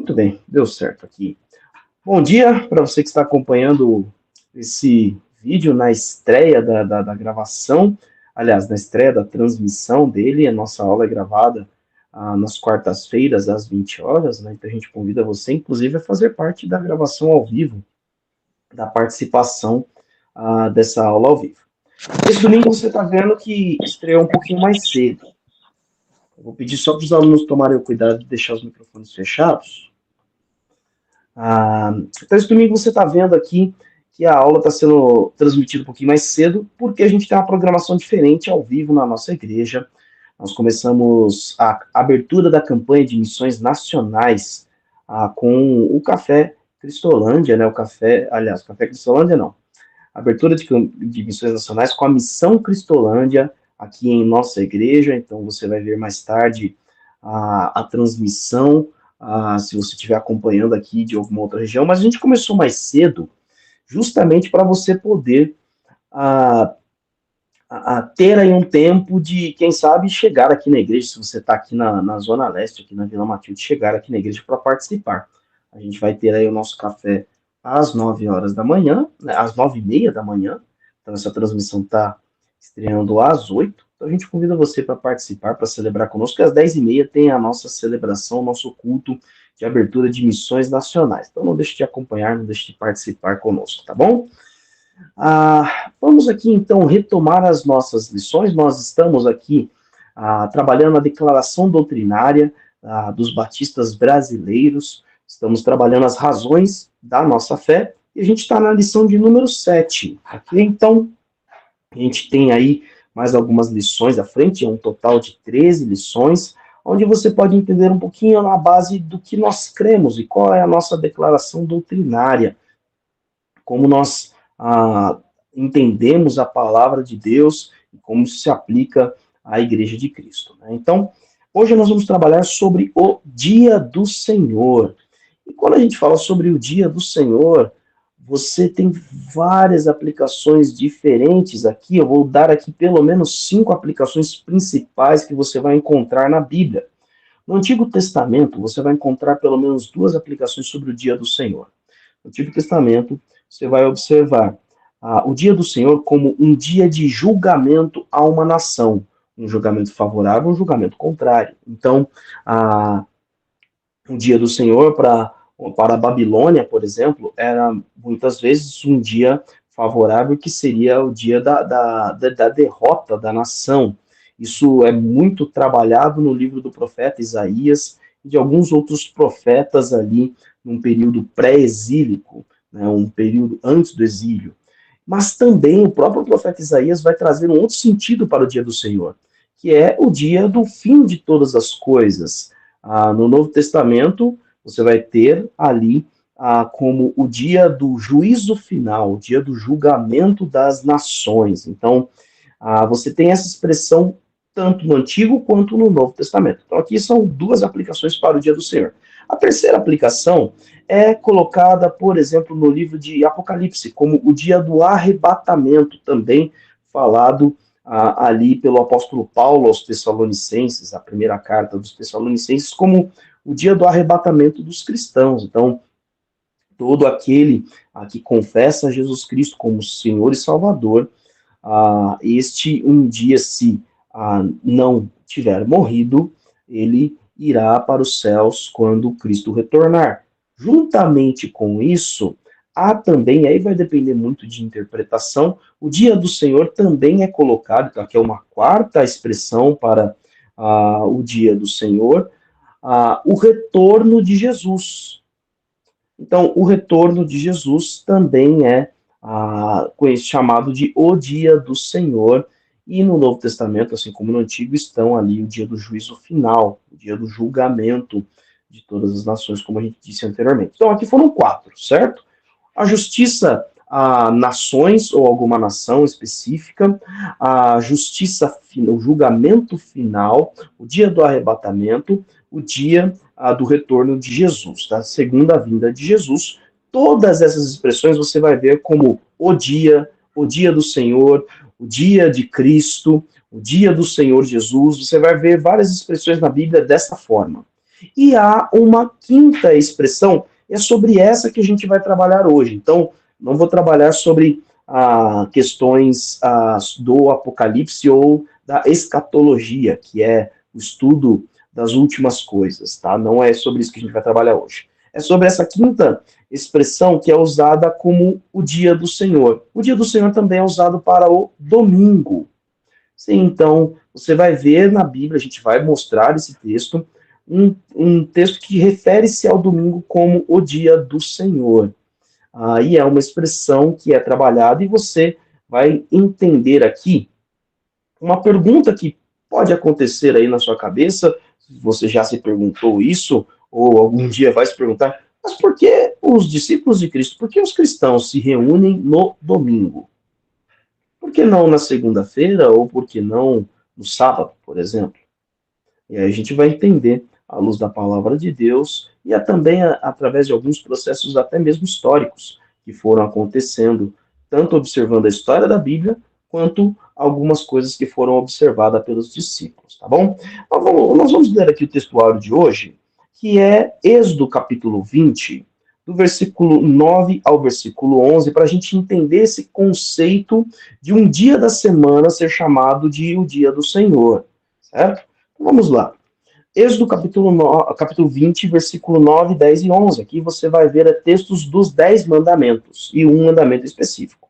Muito bem, deu certo aqui. Bom dia para você que está acompanhando esse vídeo na estreia da gravação, aliás, na estreia da transmissão dele. A nossa aula é gravada nas quartas-feiras, às 20 horas, né? Então a gente convida você, inclusive, a fazer parte da gravação ao vivo, da participação dessa aula ao vivo. Esse domingo você está vendo que estreou um pouquinho mais cedo. Eu vou pedir só para os alunos tomarem o cuidado de deixar os microfones fechados. Então, esse domingo você está vendo aqui que a aula está sendo transmitida um pouquinho mais cedo, porque a gente tem uma programação diferente ao vivo na nossa igreja. Nós começamos a abertura da campanha de missões nacionais com o Café Cristolândia, né? O Café Cristolândia não. Abertura de missões nacionais com a Missão Cristolândia aqui em nossa igreja. Então, você vai ver mais tarde a transmissão, se você estiver acompanhando aqui de alguma outra região, mas a gente começou mais cedo, justamente para você poder ter aí um tempo de, quem sabe, chegar aqui na igreja, se você está aqui na Zona Leste, aqui na Vila Matilde, chegar aqui na igreja para participar. A gente vai ter aí o nosso café às 9 horas da manhã, né, às 9h30 da manhã, então essa transmissão está estreando às 8. Então a gente convida você para participar, para celebrar conosco, que às 10h30 tem a nossa celebração, nosso culto de abertura de missões nacionais. Então não deixe de acompanhar, não deixe de participar conosco, tá bom? Vamos aqui então retomar as nossas lições. Nós estamos aqui trabalhando a declaração doutrinária dos batistas brasileiros, estamos trabalhando as razões da nossa fé, e a gente está na lição de número 7. Aqui então, a gente tem aí mais algumas lições à frente, é um total de 13 lições, onde você pode entender um pouquinho na base do que nós cremos e qual é a nossa declaração doutrinária, como nós entendemos a palavra de Deus e como isso se aplica à Igreja de Cristo, né? Então, hoje nós vamos trabalhar sobre o Dia do Senhor. E quando a gente fala sobre o Dia do Senhor, você tem várias aplicações diferentes aqui. Eu vou dar aqui pelo menos 5 aplicações principais que você vai encontrar na Bíblia. No Antigo Testamento, você vai encontrar pelo menos 2 aplicações sobre o Dia do Senhor. No Antigo Testamento, você vai observar o Dia do Senhor como um dia de julgamento a uma nação. Um julgamento favorável, um julgamento contrário. Então, o Dia do Senhor para a Babilônia, por exemplo, era muitas vezes um dia favorável, que seria o dia da derrota da nação. Isso é muito trabalhado no livro do profeta Isaías e de alguns outros profetas ali, num período pré-exílico, né, um período antes do exílio. Mas também o próprio profeta Isaías vai trazer um outro sentido para o Dia do Senhor, que é o dia do fim de todas as coisas. No Novo Testamento, você vai ter ali como o dia do juízo final, o dia do julgamento das nações. Então, você tem essa expressão tanto no Antigo quanto no Novo Testamento. Então, aqui são 2 aplicações para o Dia do Senhor. A terceira aplicação é colocada, por exemplo, no livro de Apocalipse, como o dia do arrebatamento, também falado ali pelo apóstolo Paulo aos Tessalonicenses, a primeira carta dos Tessalonicenses, como o dia do arrebatamento dos cristãos. Então, todo aquele que confessa Jesus Cristo como Senhor e Salvador, um dia, se não tiver morrido, ele irá para os céus quando Cristo retornar. Juntamente com isso, há também, aí vai depender muito de interpretação, o Dia do Senhor também é colocado, então aqui é uma quarta expressão para o Dia do Senhor, o retorno de Jesus. Então, o retorno de Jesus também é chamado de o Dia do Senhor, e no Novo Testamento, assim como no Antigo, estão ali o dia do juízo final, o dia do julgamento de todas as nações, como a gente disse anteriormente. Então, aqui foram 4, certo? A justiça a nações ou alguma nação específica, a justiça, o julgamento final, o dia do arrebatamento, o dia do retorno de Jesus, da segunda vinda de Jesus. Todas essas expressões você vai ver como o dia do Senhor, o dia de Cristo, o dia do Senhor Jesus. Você vai ver várias expressões na Bíblia dessa forma. E há uma quinta expressão, é sobre essa que a gente vai trabalhar hoje. Então, não vou trabalhar sobre questões do Apocalipse ou da escatologia, que é o estudo das últimas coisas, tá? Não é sobre isso que a gente vai trabalhar hoje. É sobre essa quinta expressão que é usada como o dia do Senhor. O dia do Senhor também é usado para o domingo. Sim, então, você vai ver na Bíblia, a gente vai mostrar esse texto, um texto que refere-se ao domingo como o dia do Senhor. Aí é uma expressão que é trabalhada e você vai entender aqui uma pergunta que pode acontecer aí na sua cabeça, se você já se perguntou isso, ou algum dia vai se perguntar, mas por que os discípulos de Cristo, por que os cristãos se reúnem no domingo? Por que não na segunda-feira ou por que não no sábado, por exemplo? E aí a gente vai entender à luz da palavra de Deus e também através de alguns processos até mesmo históricos que foram acontecendo, tanto observando a história da Bíblia, quanto algumas coisas que foram observadas pelos discípulos, tá bom? Nós vamos ler aqui o textuário de hoje, que é Êxodo capítulo 20, do versículo 9 ao versículo 11, para a gente entender esse conceito de um dia da semana ser chamado de o dia do Senhor, certo? Então, vamos lá. Êxodo capítulo 20, versículo 9, 10 e 11. Aqui você vai ver textos dos 10 mandamentos e um mandamento específico.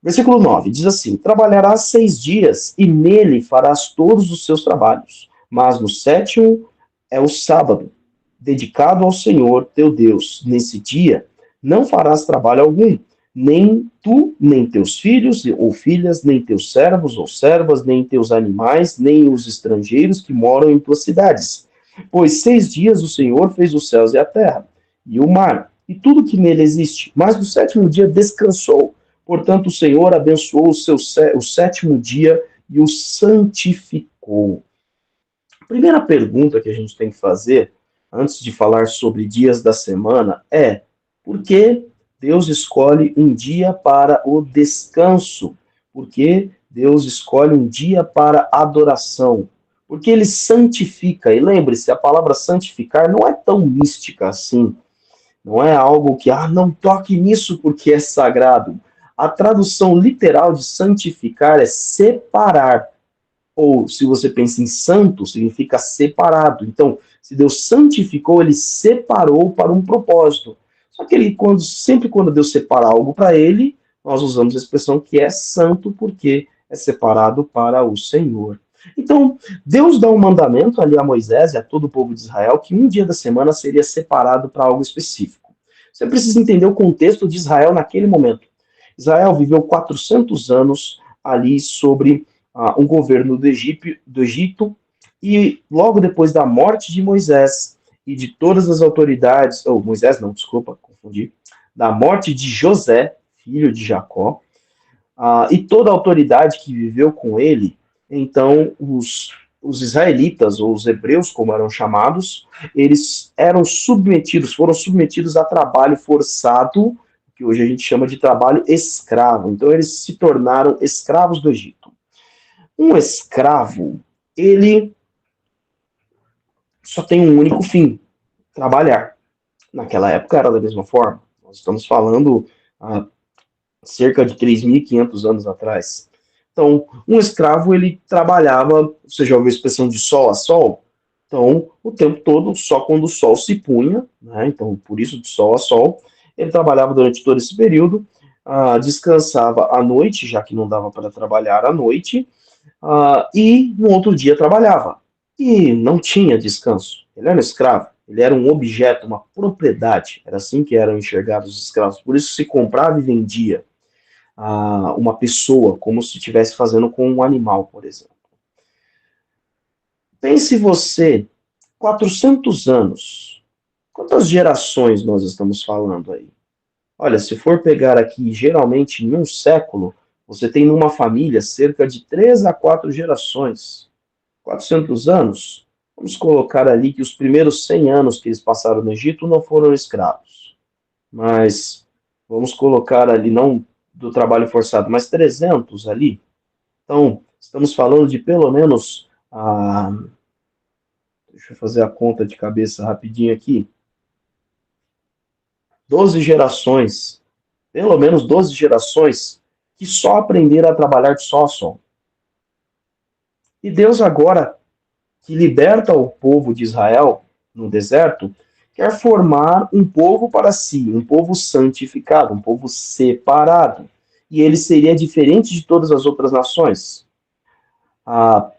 Versículo 9 diz assim: Trabalharás 6 dias e nele farás todos os seus trabalhos, mas no sétimo é o sábado, dedicado ao Senhor teu Deus. Nesse dia não farás trabalho algum, nem tu, nem teus filhos ou filhas, nem teus servos ou servas, nem teus animais, nem os estrangeiros que moram em tuas cidades. Pois 6 dias o Senhor fez os céus e a terra, e o mar, e tudo que nele existe. Mas no sétimo dia descansou. Portanto, o Senhor abençoou o sétimo dia e o santificou. A primeira pergunta que a gente tem que fazer, antes de falar sobre dias da semana, é: por que Deus escolhe um dia para o descanso? Por que Deus escolhe um dia para adoração? Porque ele santifica. E lembre-se, a palavra santificar não é tão mística assim. Não é algo que, não toque nisso porque é sagrado. A tradução literal de santificar é separar. Ou, se você pensa em santo, significa separado. Então, se Deus santificou, ele separou para um propósito. Só que ele, sempre quando Deus separa algo para ele, nós usamos a expressão que é santo, porque é separado para o Senhor. Então, Deus dá um mandamento ali a Moisés e a todo o povo de Israel que um dia da semana seria separado para algo específico. Você precisa entender o contexto de Israel naquele momento. Israel viveu 400 anos ali sobre um governo do Egito, e logo depois da morte de Moisés e de todas as autoridades, Moisés não, desculpa, confundi, da morte de José, filho de Jacó, e toda a autoridade que viveu com ele, então os israelitas, ou os hebreus, como eram chamados, eles foram submetidos a trabalho forçado, que hoje a gente chama de trabalho escravo. Então eles se tornaram escravos do Egito. Um escravo, ele só tem um único fim: trabalhar. Naquela época era da mesma forma. Nós estamos falando há cerca de 3.500 anos atrás. Então, um escravo, ele trabalhava, você já ouviu a expressão de sol a sol? Então, o tempo todo, só quando o sol se punha, né? Então, por isso, de sol a sol, ele trabalhava durante todo esse período, descansava à noite, já que não dava para trabalhar à noite, e no outro dia trabalhava. E não tinha descanso. Ele era um escravo, ele era um objeto, uma propriedade. Era assim que eram enxergados os escravos. Por isso se comprava e vendia uma pessoa, como se estivesse fazendo com um animal, por exemplo. Pense você, 400 anos. Quantas gerações nós estamos falando aí? Olha, se for pegar aqui, geralmente em um século, você tem numa família cerca de 3 a 4 gerações. 400 anos, vamos colocar ali que os primeiros 100 anos que eles passaram no Egito não foram escravos. Mas vamos colocar ali, não do trabalho forçado, mas 300 ali. Então, estamos falando de pelo menos Deixa eu fazer a conta de cabeça rapidinho aqui. 12 gerações, pelo menos 12 gerações, que só aprenderam a trabalhar de sol a sol. E Deus agora, que liberta o povo de Israel no deserto, quer formar um povo para si, um povo santificado, um povo separado. E ele seria diferente de todas as outras nações. Ah,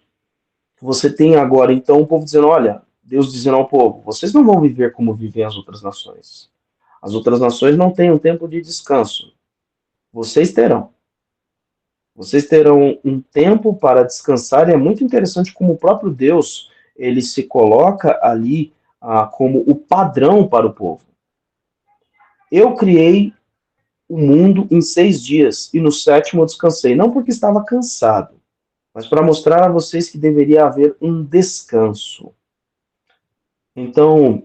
você tem agora, então, o povo dizendo, olha, Deus dizendo ao povo, vocês não vão viver como vivem as outras nações. As outras nações não têm um tempo de descanso. Vocês terão. Vocês terão um tempo para descansar, e é muito interessante como o próprio Deus, ele se coloca ali como o padrão para o povo. Eu criei o mundo em 6 dias, e no sétimo eu descansei. Não porque estava cansado, mas para mostrar a vocês que deveria haver um descanso. Então,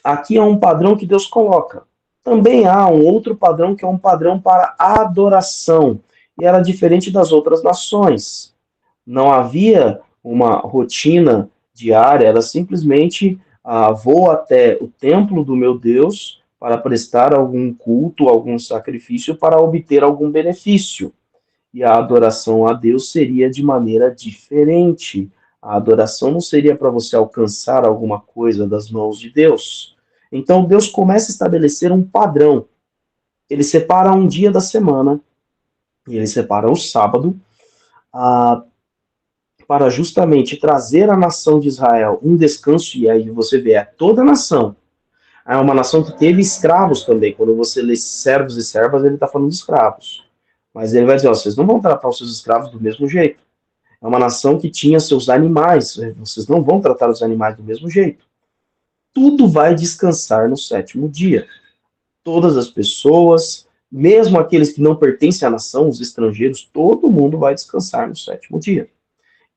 aqui é um padrão que Deus coloca. Também há um outro padrão que é um padrão para a adoração, e era diferente das outras nações. Não havia uma rotina diária, era simplesmente vou até o templo do meu Deus para prestar algum culto, algum sacrifício, para obter algum benefício. E a adoração a Deus seria de maneira diferente. A adoração não seria para você alcançar alguma coisa das mãos de Deus. Então Deus começa a estabelecer um padrão. Ele separa um dia da semana, e ele separa o sábado, ah, para justamente trazer à nação de Israel um descanso, e aí você vê, é toda a nação. É uma nação que teve escravos também. Quando você lê servos e servas, ele está falando de escravos. Mas ele vai dizer, ó, vocês não vão tratar os seus escravos do mesmo jeito. É uma nação que tinha seus animais, vocês não vão tratar os animais do mesmo jeito. Tudo vai descansar no sétimo dia. Todas as pessoas, mesmo aqueles que não pertencem à nação, os estrangeiros, todo mundo vai descansar no sétimo dia.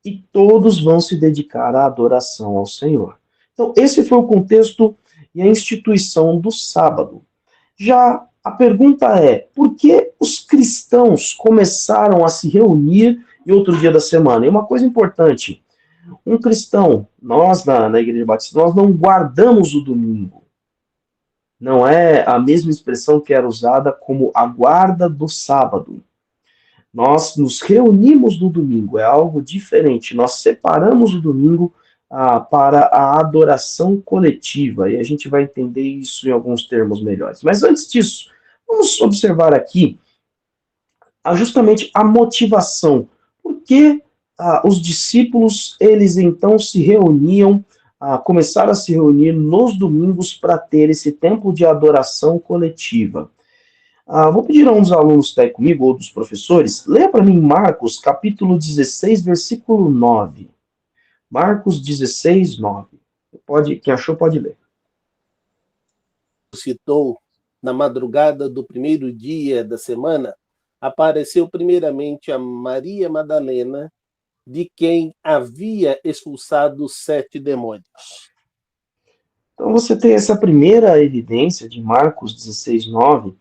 E todos vão se dedicar à adoração ao Senhor. Então, esse foi o contexto e a instituição do sábado. Já a pergunta é, por que os cristãos começaram a se reunir em outro dia da semana? E uma coisa importante, um cristão, nós na Igreja Batista, nós não guardamos o domingo. Não é a mesma expressão que era usada como a guarda do sábado. Nós nos reunimos no domingo, é algo diferente. Nós separamos o domingo para a adoração coletiva, e a gente vai entender isso em alguns termos melhores. Mas antes disso, vamos observar aqui justamente a motivação. Por que os discípulos, eles então se reuniam, começaram a se reunir nos domingos para ter esse tempo de adoração coletiva? Vou pedir a um dos alunos que está aí comigo, ou dos professores, leia para mim Marcos, capítulo 16, versículo 9. Marcos 16, 9. Quem achou pode ler. Citou na madrugada do primeiro dia da semana, apareceu primeiramente a Maria Madalena, de quem havia expulsado 7 demônios. Então você tem essa primeira evidência de Marcos 16, 9.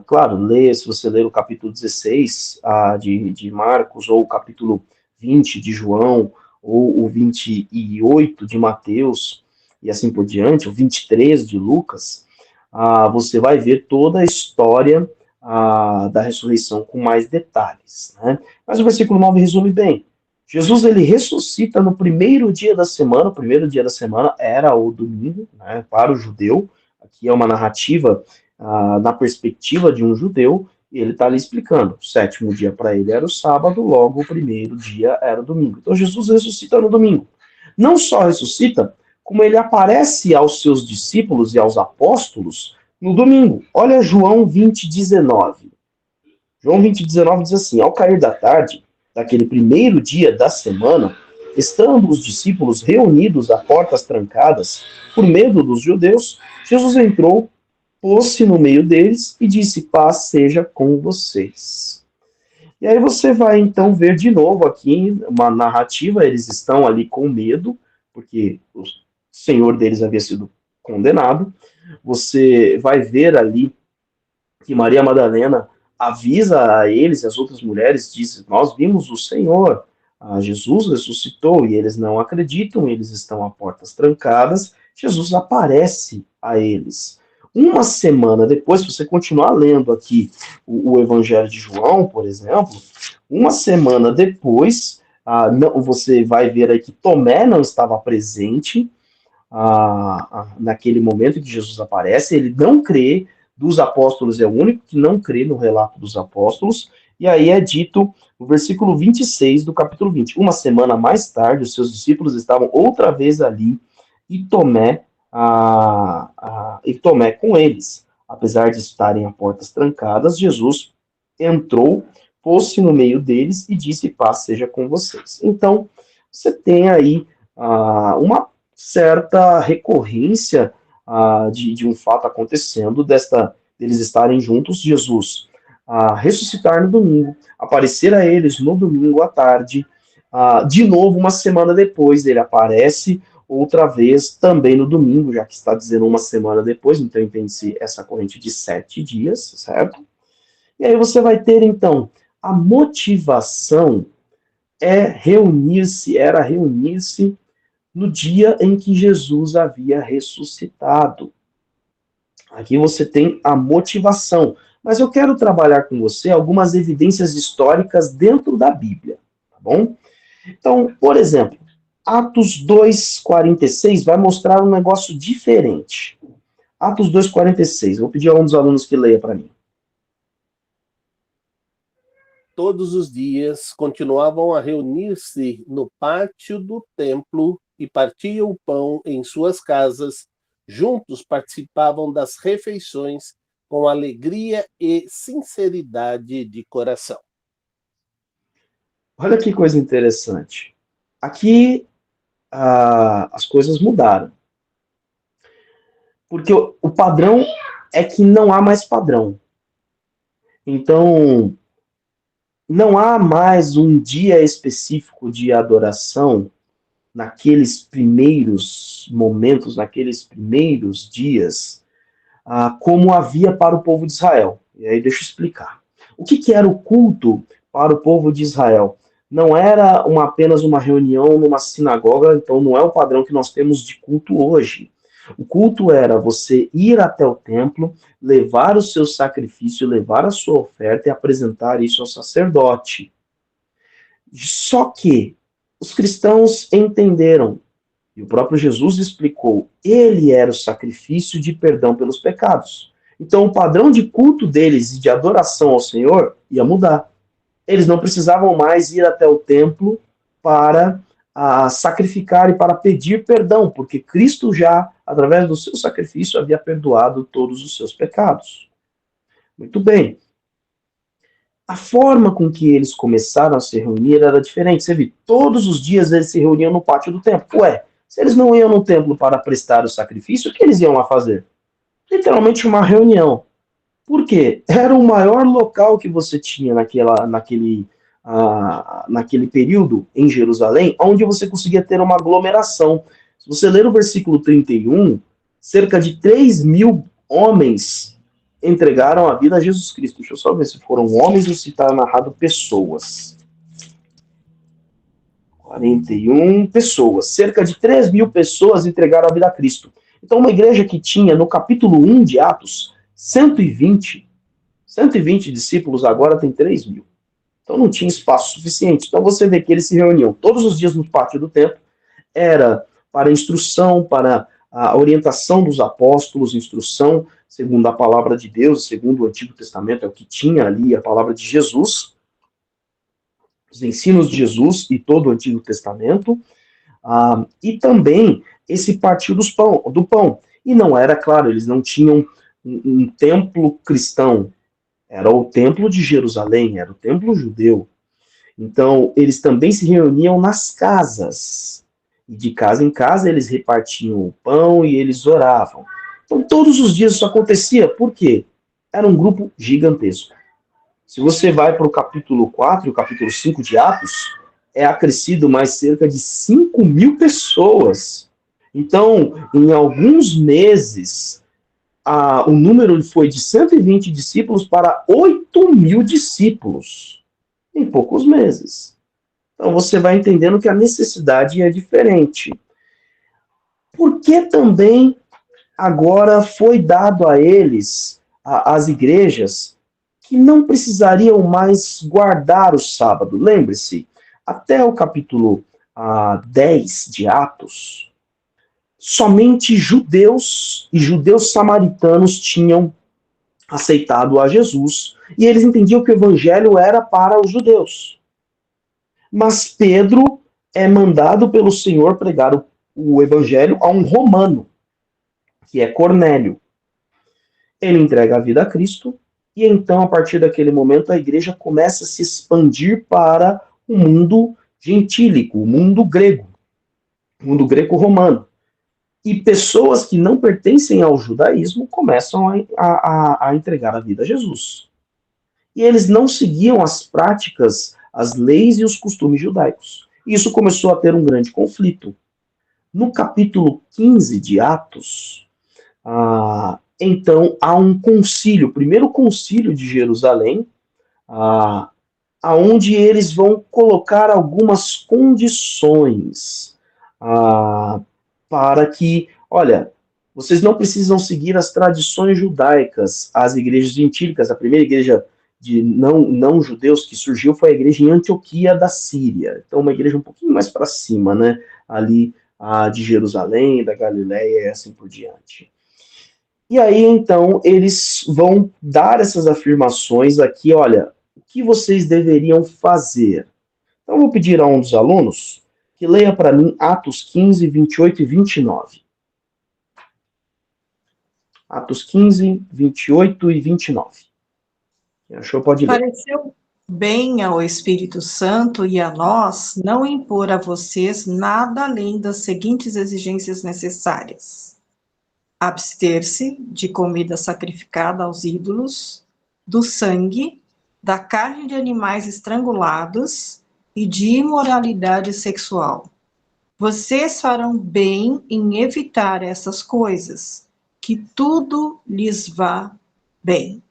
Claro, leia, se você ler o capítulo 16 de Marcos, ou o capítulo 20 de João, ou o 28 de Mateus, e assim por diante, o 23 de Lucas, você vai ver toda a história da ressurreição com mais detalhes, né? Mas o versículo 9 resume bem. Jesus, ele ressuscita no primeiro dia da semana. O primeiro dia da semana era o domingo, né, para o judeu. Aqui é uma narrativa na perspectiva de um judeu, e ele está ali explicando. O sétimo dia para ele era o sábado, logo o primeiro dia era o domingo. Então Jesus ressuscita no domingo. Não só ressuscita, como ele aparece aos seus discípulos e aos apóstolos no domingo. Olha João 20, 19. João 20, 19 diz assim: ao cair da tarde, daquele primeiro dia da semana, estando os discípulos reunidos a portas trancadas, por medo dos judeus, Jesus entrou, pôs-se no meio deles e disse: paz seja com vocês. E aí você vai então ver de novo aqui uma narrativa, eles estão ali com medo, porque o Senhor deles havia sido condenado. Você vai ver ali que Maria Madalena avisa a eles e as outras mulheres, diz: nós vimos o Senhor. Jesus ressuscitou e eles não acreditam, eles estão a portas trancadas. Jesus aparece a eles. Uma semana depois, se você continuar lendo aqui o Evangelho de João, por exemplo, uma semana depois, você vai ver aí que Tomé não estava presente naquele momento que Jesus aparece, ele não crê, dos apóstolos é o único que não crê no relato dos apóstolos, e aí é dito no versículo 26 do capítulo 20. Uma semana mais tarde, os seus discípulos estavam outra vez ali, e Tomé com eles. Apesar de estarem a portas trancadas, Jesus entrou, pôs-se no meio deles e disse: paz seja com vocês. Então, você tem aí uma certa recorrência de um fato acontecendo, deles estarem juntos, Jesus ressuscitar no domingo, aparecer a eles no domingo à tarde, de novo, uma semana depois, ele aparece outra vez também no domingo, já que está dizendo uma semana depois, então entende-se essa corrente de 7 dias, certo? E aí você vai ter, então, a motivação era reunir-se no dia em que Jesus havia ressuscitado. Aqui você tem a motivação. Mas eu quero trabalhar com você algumas evidências históricas dentro da Bíblia, tá bom? Então, por exemplo, Atos 2:46 vai mostrar um negócio diferente. Atos 2:46. Vou pedir a um dos alunos que leia para mim. Todos os dias continuavam a reunir-se no pátio do templo e partiam o pão em suas casas. Juntos participavam das refeições com alegria e sinceridade de coração. Olha que coisa interessante. Aqui as coisas mudaram. Porque o padrão é que não há mais padrão. Então, não há mais um dia específico de adoração naqueles primeiros momentos, naqueles primeiros dias, como havia para o povo de Israel. E aí deixa eu explicar. O que era o culto para o povo de Israel? Não era apenas uma reunião numa sinagoga, então não é o padrão que nós temos de culto hoje. O culto era você ir até o templo, levar o seu sacrifício, levar a sua oferta e apresentar isso ao sacerdote. Só que os cristãos entenderam, e o próprio Jesus explicou, ele era o sacrifício de perdão pelos pecados. Então o padrão de culto deles e de adoração ao Senhor ia mudar. Eles não precisavam mais ir até o templo para sacrificar e para pedir perdão, porque Cristo já, através do seu sacrifício, havia perdoado todos os seus pecados. Muito bem. A forma com que eles começaram a se reunir era diferente. Você viu, todos os dias eles se reuniam no pátio do templo. Ué, se eles não iam no templo para prestar o sacrifício, o que eles iam lá fazer? Literalmente uma reunião. Por quê? Era o maior local que você tinha naquele período em Jerusalém, onde você conseguia ter uma aglomeração. Se você ler o versículo 31, cerca de 3.000 homens entregaram a vida a Jesus Cristo. Deixa eu só ver se foram homens ou se está narrado pessoas. 41 pessoas. Cerca de 3.000 pessoas entregaram a vida a Cristo. Então, uma igreja que tinha, no capítulo 1 de Atos, 120 discípulos, agora tem 3.000. Então não tinha espaço suficiente. Então você vê que eles se reuniam todos os dias no pátio do templo, era para instrução, para a orientação dos apóstolos, instrução segundo a palavra de Deus, segundo o Antigo Testamento, é o que tinha ali, a palavra de Jesus, os ensinos de Jesus e todo o Antigo Testamento, e também esse partir do pão. E não era, claro, eles não tinham um templo cristão, era o templo de Jerusalém, era o templo judeu. Então, eles também se reuniam nas casas. E de casa em casa eles repartiam o pão e eles oravam. Então, todos os dias isso acontecia. Por quê? Era um grupo gigantesco. Se você vai para o capítulo 4 e o capítulo 5 de Atos, é acrescido mais cerca de 5.000 pessoas. Então, em alguns meses, o número foi de 120 discípulos para 8.000 discípulos, em poucos meses. Então você vai entendendo que a necessidade é diferente. Por que também agora foi dado a eles, às igrejas, que não precisariam mais guardar o sábado? Lembre-se, até o capítulo 10 de Atos, somente judeus e judeus samaritanos tinham aceitado a Jesus, e eles entendiam que o evangelho era para os judeus. Mas Pedro é mandado pelo Senhor pregar o evangelho a um romano, que é Cornélio. Ele entrega a vida a Cristo, e então, a partir daquele momento, a igreja começa a se expandir para o mundo gentílico, o mundo grego, o mundo greco-romano. E pessoas que não pertencem ao judaísmo começam a entregar a vida a Jesus. E eles não seguiam as práticas, as leis e os costumes judaicos. E isso começou a ter um grande conflito. No capítulo 15 de Atos, então há um concílio, o primeiro concílio de Jerusalém, aonde eles vão colocar algumas condições para que, olha, vocês não precisam seguir as tradições judaicas, as igrejas gentílicas. A primeira igreja de não judeus que surgiu foi a igreja em Antioquia da Síria. Então, uma igreja um pouquinho mais para cima, né? Ali de Jerusalém, da Galiléia e assim por diante. E aí, então, eles vão dar essas afirmações aqui, olha, o que vocês deveriam fazer? Então, eu vou pedir a um dos alunos que leia para mim Atos 15, 28 e 29. Atos 15, 28 e 29. Quem achou pode ler. Pareceu bem ao Espírito Santo e a nós não impor a vocês nada além das seguintes exigências necessárias: abster-se de comida sacrificada aos ídolos, do sangue, da carne de animais estrangulados e de imoralidade sexual. Vocês farão bem em evitar essas coisas, que tudo lhes vá bem.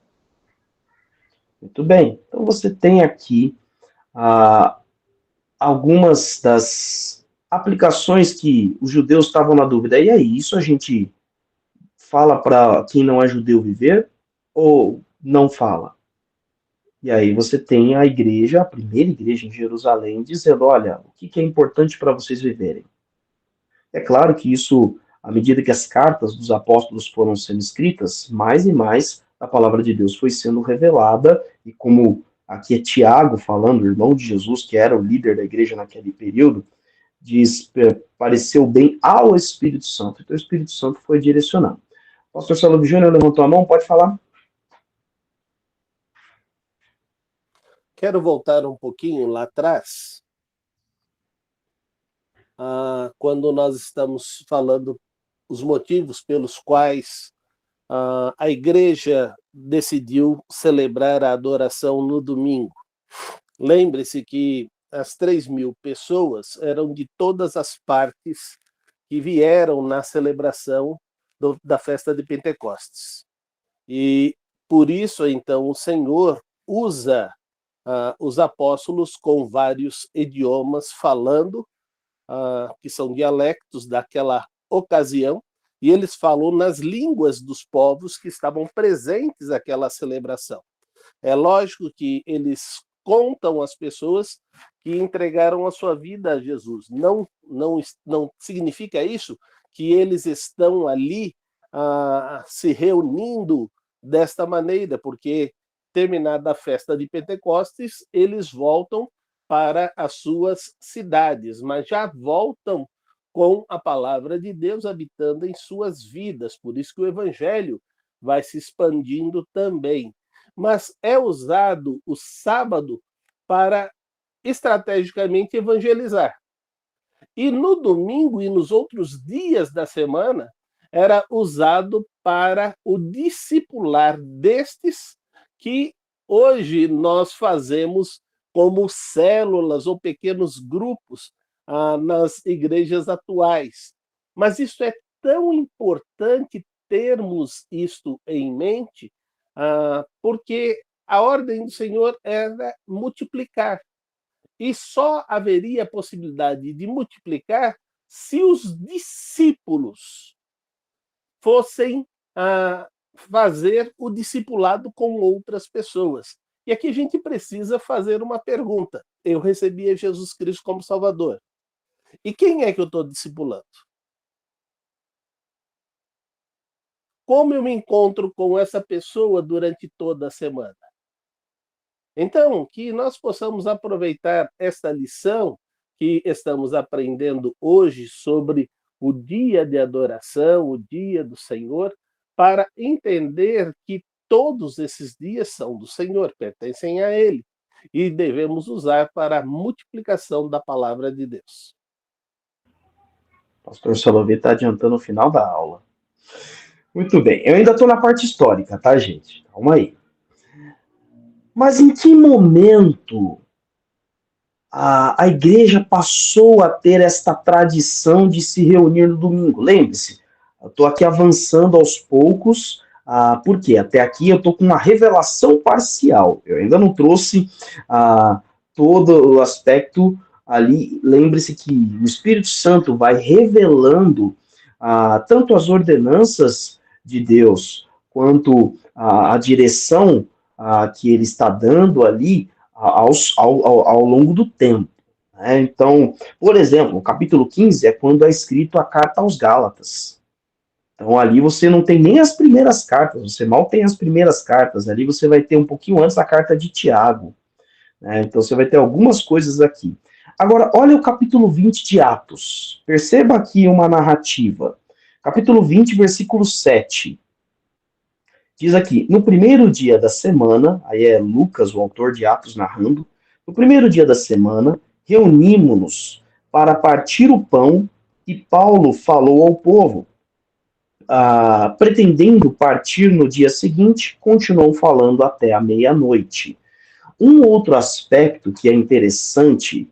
Muito bem. Então você tem aqui algumas das aplicações que os judeus estavam na dúvida. E aí, isso a gente fala para quem não é judeu viver ou não fala? E aí você tem a igreja, a primeira igreja em Jerusalém, dizendo, olha, o que é importante para vocês viverem? É claro que isso, à medida que as cartas dos apóstolos foram sendo escritas, mais e mais a palavra de Deus foi sendo revelada, e como aqui é Tiago falando, o irmão de Jesus, que era o líder da igreja naquele período, diz, pareceu bem ao Espírito Santo. Então o Espírito Santo foi direcionando. O pastor Salomão Júnior levantou a mão, pode falar? Quero voltar um pouquinho lá atrás, quando nós estamos falando os motivos pelos quais a igreja decidiu celebrar a adoração no domingo. Lembre-se que as 3.000 pessoas eram de todas as partes que vieram na celebração da festa de Pentecostes. E por isso, então, o Senhor usa os apóstolos com vários idiomas, falando, que são dialectos daquela ocasião, e eles falam nas línguas dos povos que estavam presentes naquela celebração. É lógico que eles contam as pessoas que entregaram a sua vida a Jesus. Não significa isso que eles estão ali se reunindo desta maneira, porque terminada a festa de Pentecostes, eles voltam para as suas cidades, mas já voltam com a palavra de Deus habitando em suas vidas. Por isso que o evangelho vai se expandindo também. Mas é usado o sábado para estrategicamente evangelizar. E no domingo e nos outros dias da semana era usado para o discipular destes que hoje nós fazemos como células ou pequenos grupos nas igrejas atuais. Mas isso é tão importante termos isto em mente, porque a ordem do Senhor era multiplicar. E só haveria a possibilidade de multiplicar se os discípulos fossem fazer o discipulado com outras pessoas. E aqui a gente precisa fazer uma pergunta. Eu recebi a Jesus Cristo como Salvador. E quem é que eu estou discipulando? Como eu me encontro com essa pessoa durante toda a semana? Então, que nós possamos aproveitar esta lição que estamos aprendendo hoje sobre o dia de adoração, o dia do Senhor, para entender que todos esses dias são do Senhor, pertencem a Ele, e devemos usar para a multiplicação da palavra de Deus. Pastor Solovê está adiantando o final da aula. Muito bem, eu ainda estou na parte histórica, tá, gente? Calma aí. Mas em que momento a igreja passou a ter esta tradição de se reunir no domingo? Lembre-se, eu estou aqui avançando aos poucos, porque até aqui eu estou com uma revelação parcial. Eu ainda não trouxe todo o aspecto ali. Lembre-se que o Espírito Santo vai revelando tanto as ordenanças de Deus, quanto a direção que ele está dando ali ao longo do tempo. Né? Então, por exemplo, o capítulo 15 é quando é escrito a carta aos Gálatas. Então, ali você não tem nem as primeiras cartas, você mal tem as primeiras cartas, ali você vai ter um pouquinho antes da carta de Tiago. Né? Então, você vai ter algumas coisas aqui. Agora, olha o capítulo 20 de Atos. Perceba aqui uma narrativa. Capítulo 20, versículo 7. Diz aqui, no primeiro dia da semana, aí é Lucas, o autor de Atos, narrando, no primeiro dia da semana, reunimos-nos para partir o pão e Paulo falou ao povo. Pretendendo partir no dia seguinte, continuou falando até a meia-noite. Um outro aspecto que é interessante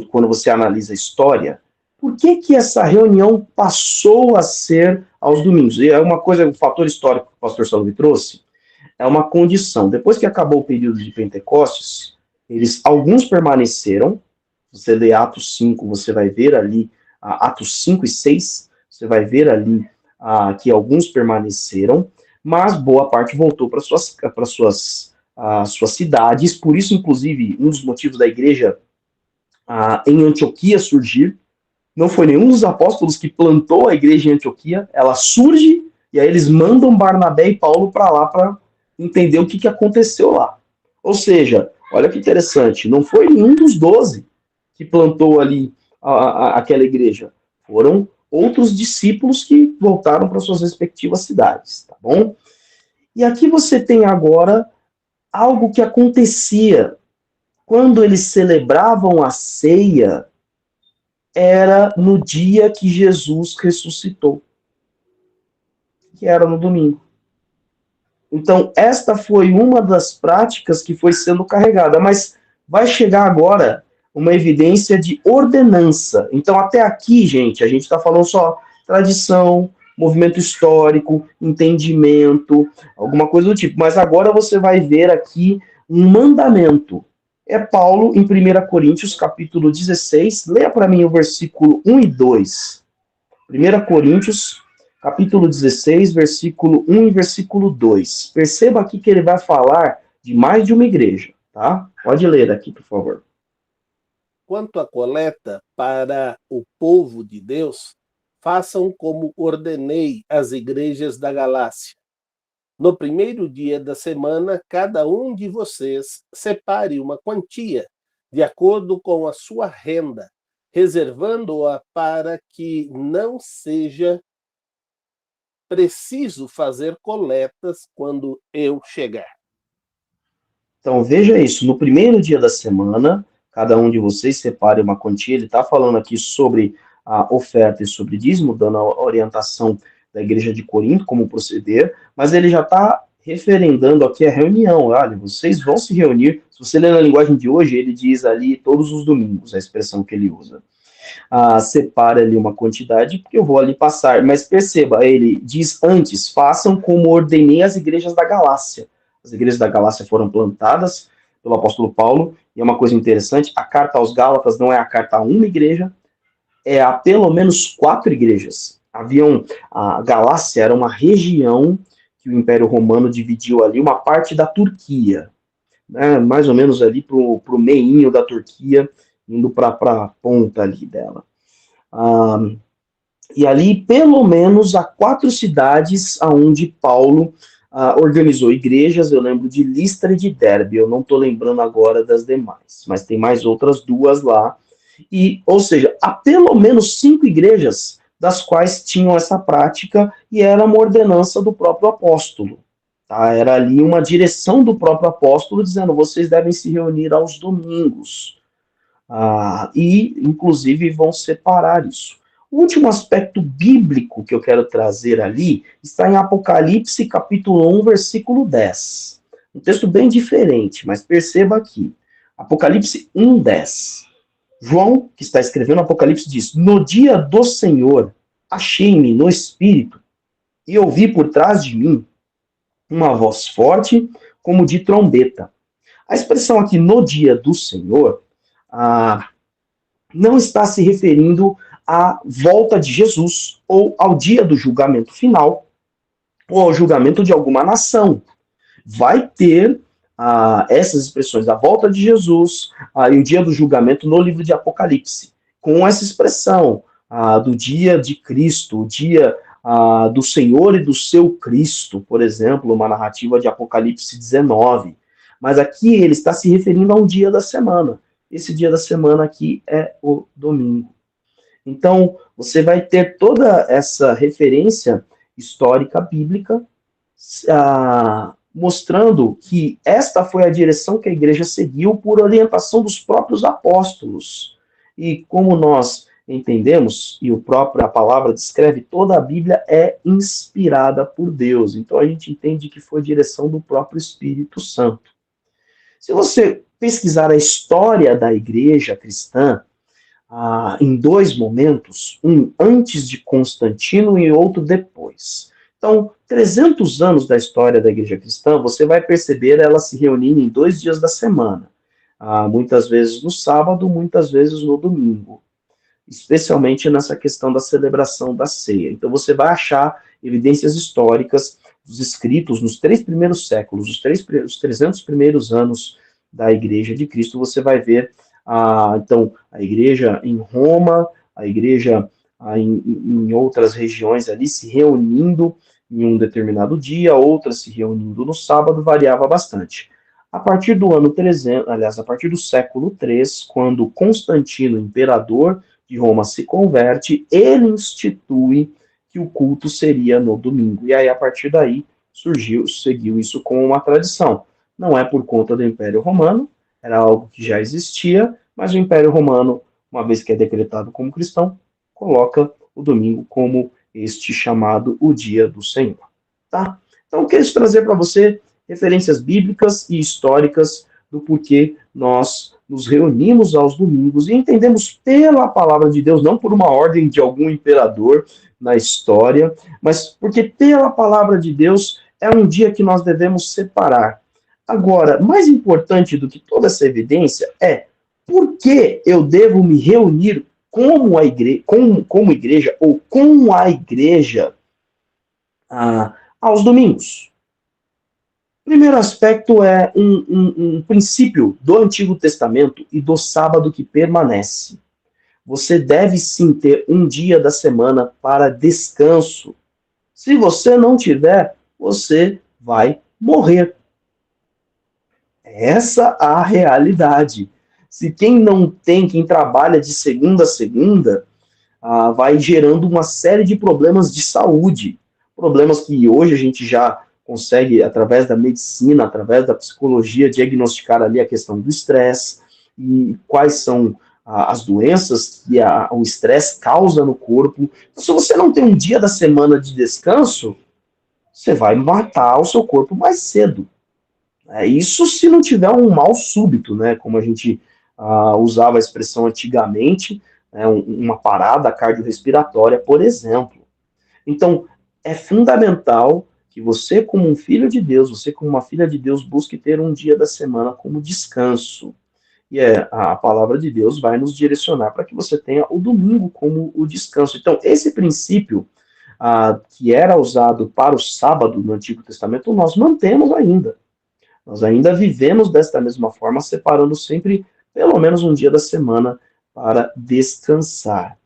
quando você analisa a história, por que essa reunião passou a ser aos domingos? E é uma coisa, um fator histórico que o pastor Solovê trouxe, é uma condição. Depois que acabou o período de Pentecostes, alguns permaneceram. Você lê Atos 5, você vai ver ali, Atos 5 e 6, você vai ver ali que alguns permaneceram, mas boa parte voltou para suas cidades. Por isso, inclusive, um dos motivos da igreja em Antioquia surgir, não foi nenhum dos apóstolos que plantou a igreja em Antioquia, ela surge e aí eles mandam Barnabé e Paulo para lá para entender o que aconteceu lá. Ou seja, olha que interessante, não foi nenhum dos 12 que plantou ali aquela igreja, foram outros discípulos que voltaram para suas respectivas cidades, tá bom? E aqui você tem agora algo que acontecia quando eles celebravam a ceia, era no dia que Jesus ressuscitou, que era no domingo. Então, esta foi uma das práticas que foi sendo carregada, mas vai chegar agora uma evidência de ordenança. Então, até aqui, gente, a gente está falando só tradição, movimento histórico, entendimento, alguma coisa do tipo. Mas agora você vai ver aqui um mandamento. É Paulo, em 1 Coríntios, capítulo 16. Leia para mim o versículo 1 e 2. 1 Coríntios, capítulo 16, versículo 1 e versículo 2. Perceba aqui que ele vai falar de mais de uma igreja, tá? Pode ler aqui, por favor. Quanto à coleta para o povo de Deus, façam como ordenei às igrejas da Galácia. No primeiro dia da semana, cada um de vocês separe uma quantia, de acordo com a sua renda, reservando-a para que não seja preciso fazer coletas quando eu chegar. Então, veja isso. No primeiro dia da semana, cada um de vocês separe uma quantia. Ele está falando aqui sobre a oferta e sobre dízimo, dando a orientação da igreja de Corinto, como proceder, mas ele já está referendando aqui a reunião. Olha, vocês vão se reunir. Se você ler na linguagem de hoje, ele diz ali todos os domingos, a expressão que ele usa. Separa ali uma quantidade, porque eu vou ali passar. Mas perceba, ele diz antes, façam como ordenei as igrejas da Galácia. As igrejas da Galácia foram plantadas pelo apóstolo Paulo, E é uma coisa interessante, a carta aos Gálatas não é a carta a uma igreja, é a pelo menos 4 igrejas. A Galácia era uma região que o Império Romano dividiu ali, uma parte da Turquia, né, mais ou menos ali para o meinho da Turquia, indo para a ponta ali dela. E ali, pelo menos, há 4 cidades onde Paulo organizou igrejas. Eu lembro de Listra e de Derbe, eu não estou lembrando agora das demais, mas tem mais outras 2 lá. E, ou seja, há pelo menos 5 igrejas das quais tinham essa prática e era uma ordenança do próprio apóstolo. Tá? Era ali uma direção do próprio apóstolo dizendo, vocês devem se reunir aos domingos. E, inclusive, vão separar isso. O último aspecto bíblico que eu quero trazer ali está em Apocalipse, capítulo 1, versículo 10. Um texto bem diferente, mas perceba aqui. Apocalipse 1, 10. João, que está escrevendo Apocalipse, diz, no dia do Senhor, achei-me no Espírito, e ouvi por trás de mim uma voz forte, como de trombeta. A expressão aqui, no dia do Senhor, não está se referindo à volta de Jesus, ou ao dia do julgamento final, ou ao julgamento de alguma nação. Vai ter essas expressões da volta de Jesus e o dia do julgamento no livro de Apocalipse, com essa expressão do dia de Cristo, o dia do Senhor e do seu Cristo, por exemplo, uma narrativa de Apocalipse 19. Mas aqui ele está se referindo a um dia da semana. Esse dia da semana aqui é o domingo. Então, você vai ter toda essa referência histórica bíblica mostrando que esta foi a direção que a igreja seguiu por orientação dos próprios apóstolos. E como nós entendemos, e a palavra descreve, toda a Bíblia é inspirada por Deus. Então a gente entende que foi direção do próprio Espírito Santo. Se você pesquisar a história da igreja cristã, em 2 momentos, um antes de Constantino e outro depois. Então, 300 anos da história da igreja cristã, você vai perceber ela se reunindo em 2 dias da semana. Muitas vezes no sábado, muitas vezes no domingo. Especialmente nessa questão da celebração da ceia. Então, você vai achar evidências históricas dos escritos nos 3 primeiros séculos, os 300 primeiros anos da igreja de Cristo, você vai ver então, a igreja em Roma, a igreja em outras regiões ali se reunindo em um determinado dia, outras se reunindo no sábado, variava bastante. A partir do ano 300, aliás, a partir do século 3, quando Constantino, imperador de Roma, se converte, ele institui que o culto seria no domingo. E aí, a partir daí, seguiu isso como uma tradição. Não é por conta do Império Romano, era algo que já existia, mas o Império Romano, uma vez que é decretado como cristão, coloca o domingo como este chamado o dia do Senhor. Tá? Então, eu quero trazer para você referências bíblicas e históricas do porquê nós nos reunimos aos domingos e entendemos pela palavra de Deus, não por uma ordem de algum imperador na história, mas porque pela palavra de Deus é um dia que nós devemos separar. Agora, mais importante do que toda essa evidência é por que eu devo me reunir como igreja ou com a igreja aos domingos. O primeiro aspecto é um princípio do Antigo Testamento e do sábado que permanece. Você deve sim ter um dia da semana para descanso. Se você não tiver, você vai morrer. Essa é a realidade. Se quem não tem, quem trabalha de segunda a segunda, vai gerando uma série de problemas de saúde. Problemas que hoje a gente já consegue, através da medicina, através da psicologia, diagnosticar ali a questão do estresse e quais são as doenças que o estresse causa no corpo. Então, se você não tem um dia da semana de descanso, você vai matar o seu corpo mais cedo. Isso se não tiver um mal súbito, né, como a gente usava a expressão antigamente, né, uma parada cardiorrespiratória, por exemplo. Então, é fundamental que você, como um filho de Deus, você como uma filha de Deus, busque ter um dia da semana como descanso. E a palavra de Deus vai nos direcionar para que você tenha o domingo como o descanso. Então, esse princípio que era usado para o sábado no Antigo Testamento, nós mantemos ainda. Nós ainda vivemos desta mesma forma, separando sempre pelo menos um dia da semana para descansar.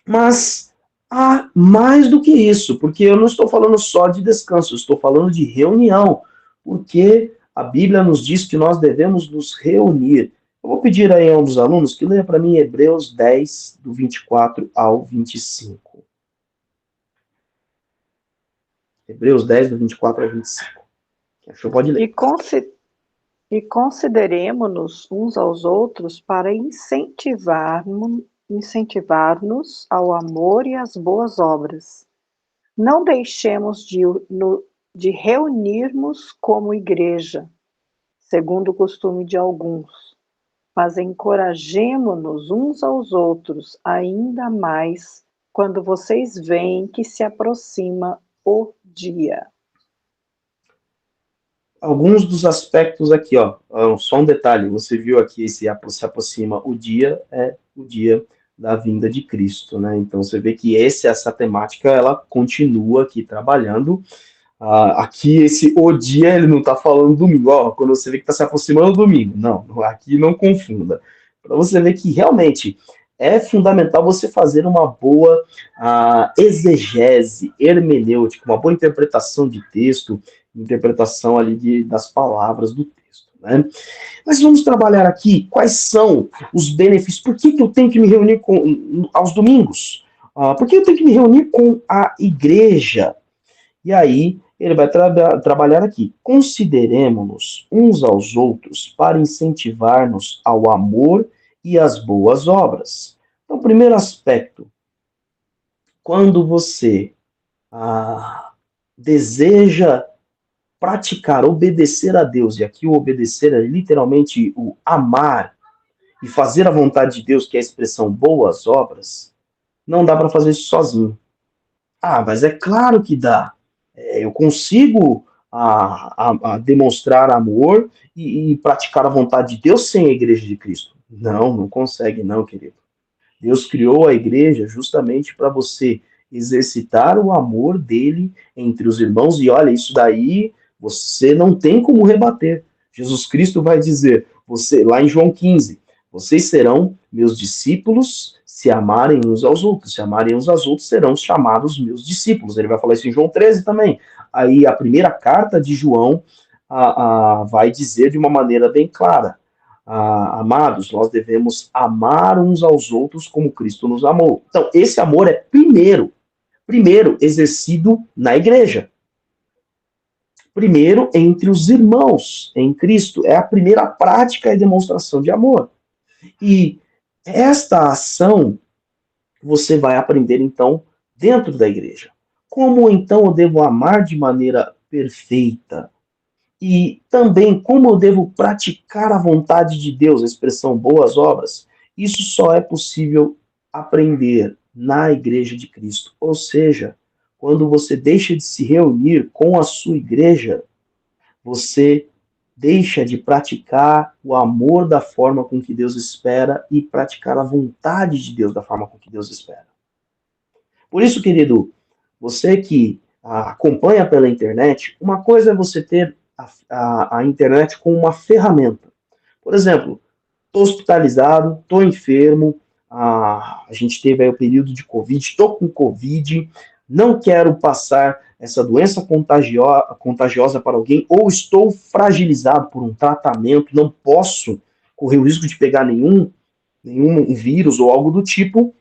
Mas há mais do que isso, porque eu não estou falando só de descanso, eu estou falando de reunião, porque a Bíblia nos diz que nós devemos nos reunir. Eu vou pedir aí a um dos alunos que leia para mim Hebreus 10, do 24 ao 25. Hebreus 10, do 24 ao 25. Quem achou pode ler. E consideremo-nos uns aos outros para incentivar-nos ao amor e às boas obras. Não deixemos de reunirmos como igreja, segundo o costume de alguns, mas encorajemo-nos uns aos outros ainda mais quando vocês veem que se aproxima o dia. Alguns dos aspectos aqui, ó, só um detalhe, você viu aqui se aproxima o dia, é o dia da vinda de Cristo, né? Então você vê que essa temática, ela continua aqui trabalhando. Aqui o dia, ele não está falando domingo, ó, quando você vê que está se aproximando do domingo, não, aqui não confunda. Para você ver que realmente é fundamental você fazer uma boa exegese hermenêutica, uma boa interpretação de texto, interpretação ali das palavras do texto, né? Mas vamos trabalhar aqui quais são os benefícios. Por que eu tenho que me reunir aos domingos? Por que eu tenho que me reunir com a igreja? E aí ele vai trabalhar aqui. Consideremo-nos uns aos outros para incentivar-nos ao amor e às boas obras. Então, primeiro aspecto, quando você deseja praticar, obedecer a Deus, e aqui o obedecer é literalmente o amar e fazer a vontade de Deus, que é a expressão boas obras, não dá para fazer isso sozinho. Mas é claro que dá. Eu consigo demonstrar amor e praticar a vontade de Deus sem a igreja de Cristo. Não consegue não, querido. Deus criou a igreja justamente para você exercitar o amor dele entre os irmãos, e olha, isso daí você não tem como rebater. Jesus Cristo vai dizer, lá em João 15, vocês serão meus discípulos se amarem uns aos outros. Se amarem uns aos outros, serão chamados meus discípulos. Ele vai falar isso em João 13 também. Aí a primeira carta de João vai dizer de uma maneira bem clara, amados, nós devemos amar uns aos outros como Cristo nos amou. Então, esse amor é primeiro exercido na igreja. Primeiro, entre os irmãos em Cristo. É a primeira prática e demonstração de amor. E esta ação você vai aprender, então, dentro da igreja. Como, então, eu devo amar de maneira perfeita? E também como eu devo praticar a vontade de Deus, a expressão boas obras? Isso só é possível aprender na igreja de Cristo. Ou seja, quando você deixa de se reunir com a sua igreja, você deixa de praticar o amor da forma com que Deus espera e praticar a vontade de Deus da forma com que Deus espera. Por isso, querido, você que acompanha pela internet, uma coisa é você ter a internet como uma ferramenta. Por exemplo, estou hospitalizado, estou enfermo, a gente teve aí o período de Covid, estou com Covid, não quero passar essa doença contagiosa para alguém, ou estou fragilizado por um tratamento, não posso correr o risco de pegar nenhum vírus ou algo do tipo.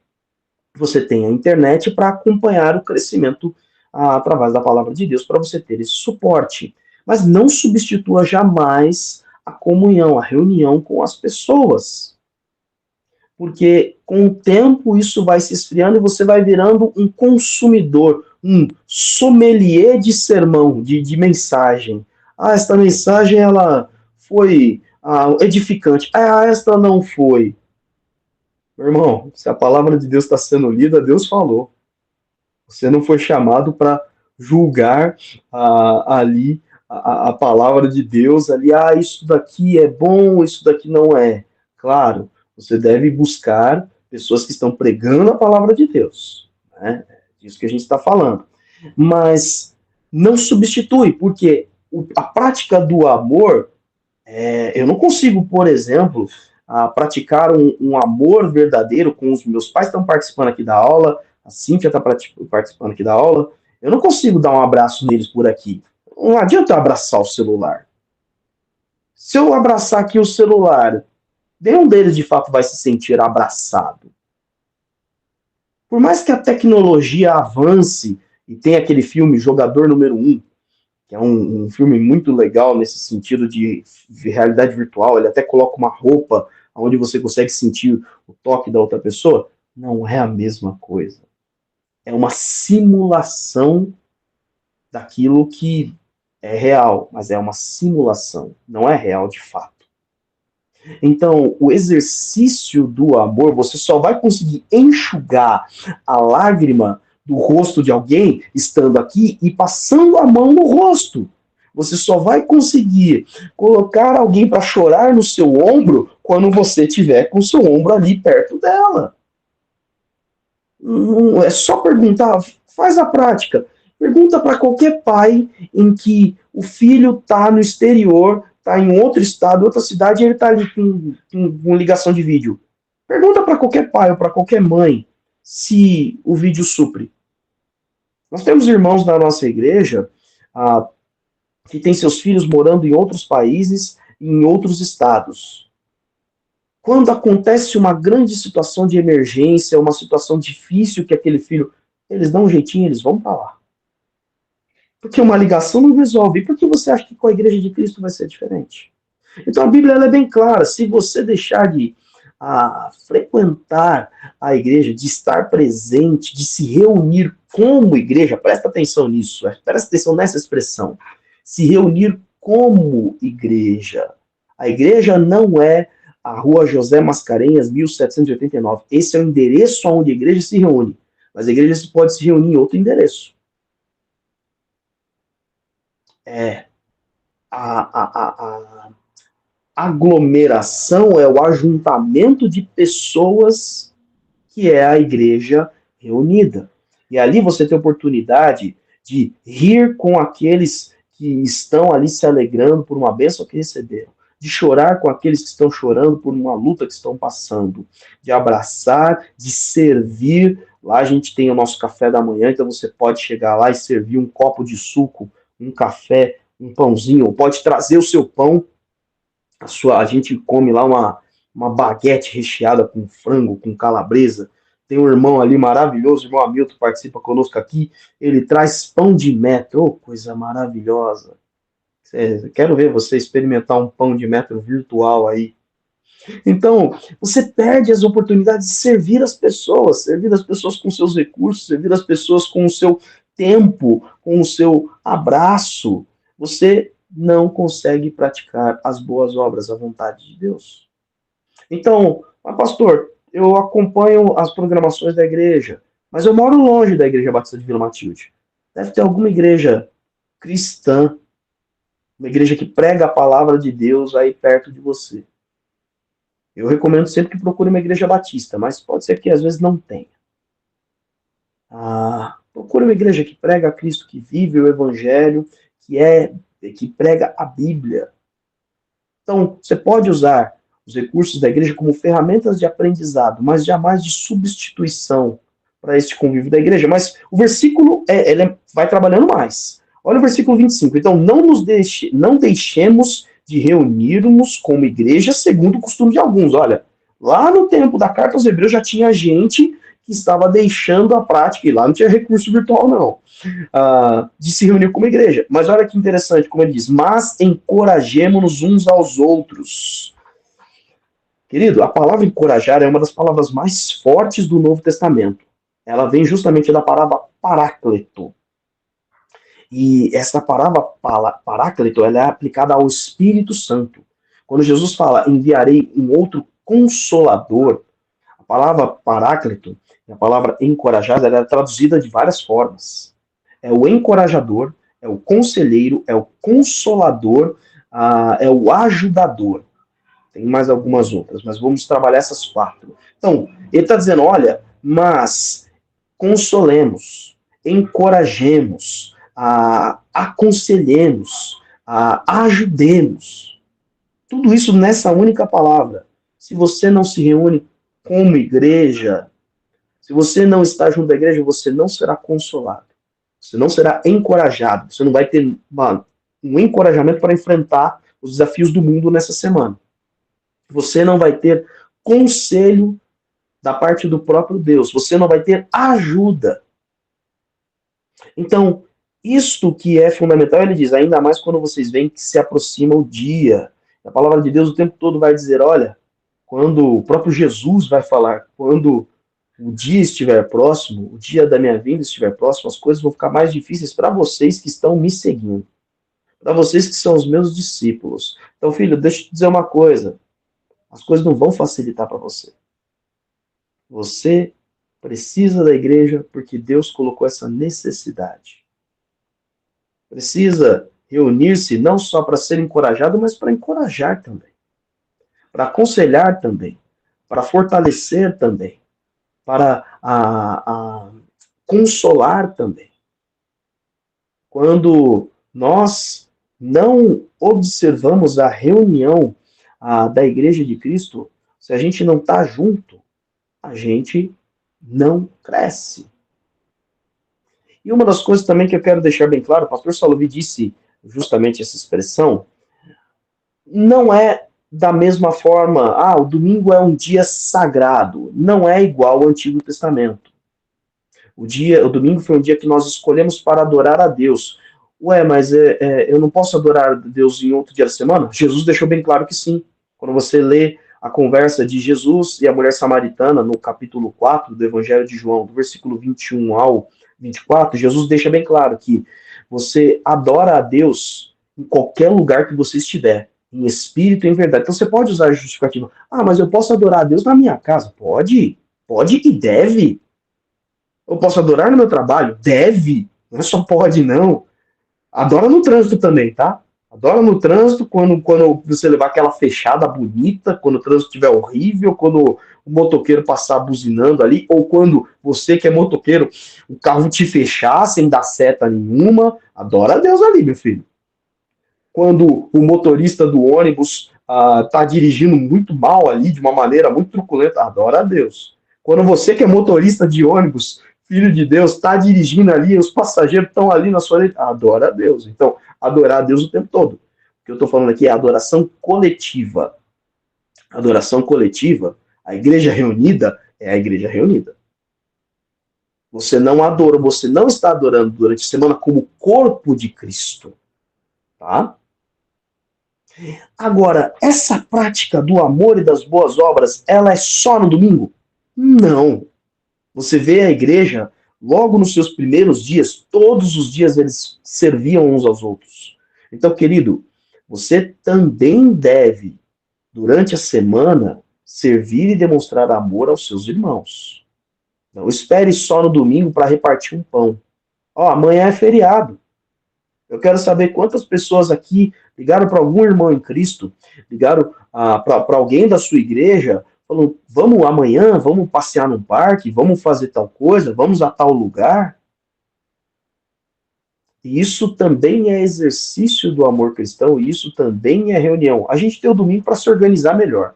Você tem a internet para acompanhar o crescimento através da palavra de Deus, para você ter esse suporte. Mas não substitua jamais a comunhão, a reunião com as pessoas. Porque com o tempo isso vai se esfriando e você vai virando um consumidor, um sommelier de sermão, de mensagem. Esta mensagem ela foi edificante. Esta não foi. Meu irmão, se a palavra de Deus está sendo lida, Deus falou. Você não foi chamado para julgar ali a palavra de Deus ali, isso daqui é bom, isso daqui não é. Claro, você deve buscar pessoas que estão pregando a palavra de Deus, né? É disso que a gente está falando. Mas não substitui, porque a prática do amor, eu não consigo, por exemplo, praticar um amor verdadeiro com os meus pais estão participando aqui da aula, a Cíntia está participando aqui da aula, eu não consigo dar um abraço neles por aqui. Não adianta eu abraçar o celular. Se eu abraçar aqui o celular, nenhum deles de fato vai se sentir abraçado. Por mais que a tecnologia avance, e tem aquele filme Jogador Número 1, que é um filme muito legal nesse sentido de realidade virtual, ele até coloca uma roupa onde você consegue sentir o toque da outra pessoa, não é a mesma coisa. É uma simulação daquilo que é real, mas é uma simulação, não é real de fato. Então, o exercício do amor, você só vai conseguir enxugar a lágrima do rosto de alguém estando aqui e passando a mão no rosto. Você só vai conseguir colocar alguém para chorar no seu ombro quando você estiver com o seu ombro ali perto dela. Não é só perguntar, faz a prática. Pergunta para qualquer pai em que o filho está no exterior, está em outro estado, outra cidade, e ele está ali com ligação de vídeo. Pergunta para qualquer pai ou para qualquer mãe se o vídeo supre. Nós temos irmãos na nossa igreja que têm seus filhos morando em outros países e em outros estados. Quando acontece uma grande situação de emergência, uma situação difícil que aquele filho, eles dão um jeitinho, eles vão para lá. Porque uma ligação não resolve. E por que você acha que com a igreja de Cristo vai ser diferente? Então a Bíblia ela é bem clara. Se você deixar de frequentar a igreja, de estar presente, de se reunir como igreja, presta atenção nisso, presta atenção nessa expressão. Se reunir como igreja. A igreja não é a Rua José Mascarenhas, 1789. Esse é o endereço onde a igreja se reúne. Mas a igreja pode se reunir em outro endereço. A aglomeração é o ajuntamento de pessoas que é a igreja reunida. E ali você tem a oportunidade de rir com aqueles que estão ali se alegrando por uma bênção que receberam, de chorar com aqueles que estão chorando por uma luta que estão passando, de abraçar, de servir. Lá a gente tem o nosso café da manhã, então você pode chegar lá e servir um copo de suco, um café, um pãozinho, ou pode trazer o seu pão. A gente come lá uma baguete recheada com frango, com calabresa. Tem um irmão ali maravilhoso, o irmão Hamilton participa conosco aqui, ele traz pão de metro, oh, coisa maravilhosa. Quero ver você experimentar um pão de metro virtual aí. Então, você perde as oportunidades de servir as pessoas com seus recursos, servir as pessoas com o seu tempo, com o seu abraço. Você não consegue praticar as boas obras, a vontade de Deus. Então, pastor, eu acompanho as programações da igreja, mas eu moro longe da Igreja Batista de Vila Matilde. Deve ter alguma igreja cristã, uma igreja que prega a palavra de Deus aí perto de você. Eu recomendo sempre que procure uma igreja batista, mas pode ser que às vezes não tenha. Procure uma igreja que prega a Cristo, que vive o Evangelho, que prega a Bíblia. Então, você pode usar os recursos da igreja como ferramentas de aprendizado, mas jamais de substituição para este convívio da igreja. Mas o versículo vai trabalhando mais. Olha o versículo 25. Então, não deixemos de reunirmos como igreja segundo o costume de alguns. Olha, lá no tempo da carta aos Hebreus já tinha gente que estava deixando a prática, e lá não tinha recurso virtual, não, de se reunir como igreja. Mas olha que interessante, como ele diz, mas encorajemo-nos uns aos outros. Querido, a palavra encorajar é uma das palavras mais fortes do Novo Testamento. Ela vem justamente da palavra paráclito. E essa palavra paráclito, ela é aplicada ao Espírito Santo. Quando Jesus fala, enviarei um outro consolador, a palavra paráclito e a palavra encorajar, ela é traduzida de várias formas. É o encorajador, é o conselheiro, é o consolador, é o ajudador. Tem mais algumas outras, mas vamos trabalhar essas 4. Então, ele está dizendo, olha, mas consolemos, encorajemos, aconselhemos, ajudemos. Tudo isso nessa única palavra. Se você não se reúne como igreja, se você não está junto da igreja, você não será consolado. Você não será encorajado. Você não vai ter um encorajamento para enfrentar os desafios do mundo nessa semana. Você não vai ter conselho da parte do próprio Deus. Você não vai ter ajuda. Então, isto que é fundamental, ele diz, ainda mais quando vocês veem que se aproxima o dia. A palavra de Deus o tempo todo vai dizer, olha, quando o próprio Jesus vai falar, quando o dia estiver próximo, o dia da minha vinda estiver próximo, as coisas vão ficar mais difíceis para vocês que estão me seguindo. Para vocês que são os meus discípulos. Então, filho, deixa eu te dizer uma coisa. As coisas não vão facilitar para você. Você precisa da igreja porque Deus colocou essa necessidade. Precisa reunir-se não só para ser encorajado, mas para encorajar também. Para aconselhar também. Para fortalecer também. Para consolar também. Quando nós não observamos a reunião da Igreja de Cristo, se a gente não está junto, a gente não cresce. E uma das coisas também que eu quero deixar bem claro, o pastor Salovi disse justamente essa expressão, não é da mesma forma, o domingo é um dia sagrado, não é igual ao Antigo Testamento. O domingo foi um dia que nós escolhemos para adorar a Deus. Ué, mas eu não posso adorar a Deus em outro dia da semana? Jesus deixou bem claro que sim. Quando você lê a conversa de Jesus e a mulher samaritana, no capítulo 4 do Evangelho de João, do versículo 21 ao 24, Jesus deixa bem claro que você adora a Deus em qualquer lugar que você estiver, em espírito e em verdade. Então você pode usar a justificativa. Mas eu posso adorar a Deus na minha casa? Pode e deve. Eu posso adorar no meu trabalho? Deve. Não é só pode, não. Adora no trânsito também, tá? Adora no trânsito quando você levar aquela fechada bonita, quando o trânsito estiver horrível, quando o motoqueiro passar buzinando ali, ou quando você que é motoqueiro, o carro te fechar sem dar seta nenhuma. Adora a Deus ali, meu filho. Quando o motorista do ônibus tá dirigindo muito mal ali, de uma maneira muito truculenta, adora a Deus. Quando você que é motorista de ônibus, filho de Deus, está dirigindo ali, os passageiros estão ali na sua letra, adora a Deus. Então, adorar a Deus o tempo todo. O que eu estou falando aqui é adoração coletiva. Adoração coletiva, a igreja reunida é a igreja reunida. Você não adora, você não está adorando durante a semana como corpo de Cristo. Tá? Agora, essa prática do amor e das boas obras, ela é só no domingo? Não. Você vê a igreja, logo nos seus primeiros dias, todos os dias eles serviam uns aos outros. Então, querido, você também deve, durante a semana, servir e demonstrar amor aos seus irmãos. Não espere só no domingo para repartir um pão. Amanhã é feriado. Eu quero saber quantas pessoas aqui ligaram para algum irmão em Cristo, ligaram para alguém da sua igreja, falou, vamos amanhã, vamos passear num parque, vamos fazer tal coisa, vamos a tal lugar. E isso também é exercício do amor cristão, e isso também é reunião. A gente tem o domingo para se organizar melhor.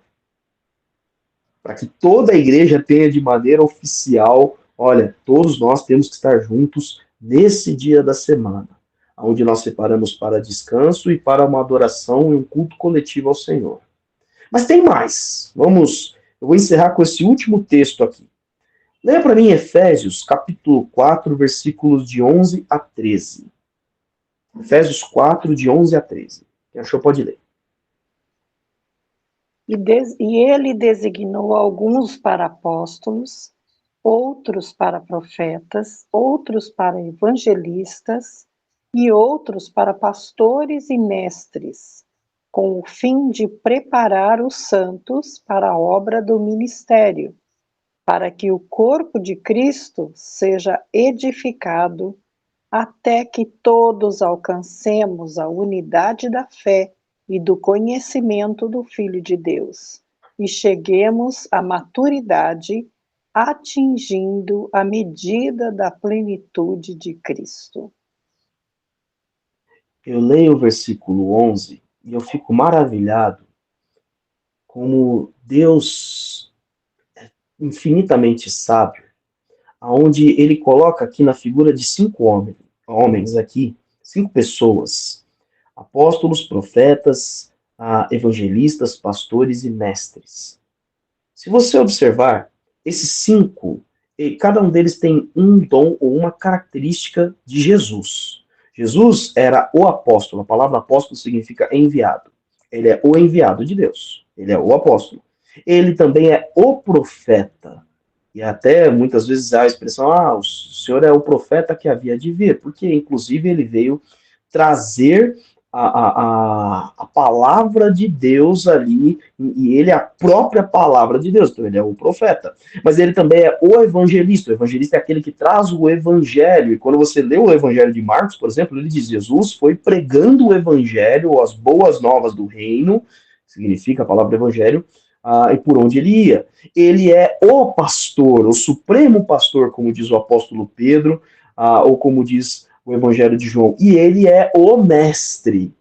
Para que toda a igreja tenha de maneira oficial, olha, todos nós temos que estar juntos nesse dia da semana, onde nós separamos para descanso e para uma adoração e um culto coletivo ao Senhor. Mas tem mais. Eu vou encerrar com esse último texto aqui. Leia para mim Efésios, capítulo 4, versículos de 11 a 13. Efésios 4, de 11 a 13. Quem achou pode ler. E ele designou alguns para apóstolos, outros para profetas, outros para evangelistas e outros para pastores e mestres, com o fim de preparar os santos para a obra do ministério, para que o corpo de Cristo seja edificado até que todos alcancemos a unidade da fé e do conhecimento do Filho de Deus, e cheguemos à maturidade, atingindo a medida da plenitude de Cristo. Eu leio o versículo 11 e eu fico maravilhado como Deus é infinitamente sábio, aonde ele coloca aqui na figura de 5 homens aqui, 5 pessoas, apóstolos, profetas, evangelistas, pastores e mestres. Se você observar, esses 5, cada um deles tem um dom ou uma característica de Jesus. Jesus era o apóstolo, a palavra apóstolo significa enviado. Ele é o enviado de Deus, ele é o apóstolo. Ele também é o profeta. E até muitas vezes há a expressão, o senhor é o profeta que havia de vir, porque inclusive ele veio trazer a palavra de Deus ali, e ele é a própria palavra de Deus, então ele é o profeta. Mas ele também é o evangelista é aquele que traz o evangelho, e quando você lê o evangelho de Marcos, por exemplo, ele diz, Jesus foi pregando o evangelho, as boas novas do reino, significa a palavra evangelho, e por onde ele ia. Ele é o pastor, o supremo pastor, como diz o apóstolo Pedro, ou como diz o Evangelho de João, e ele é o mestre.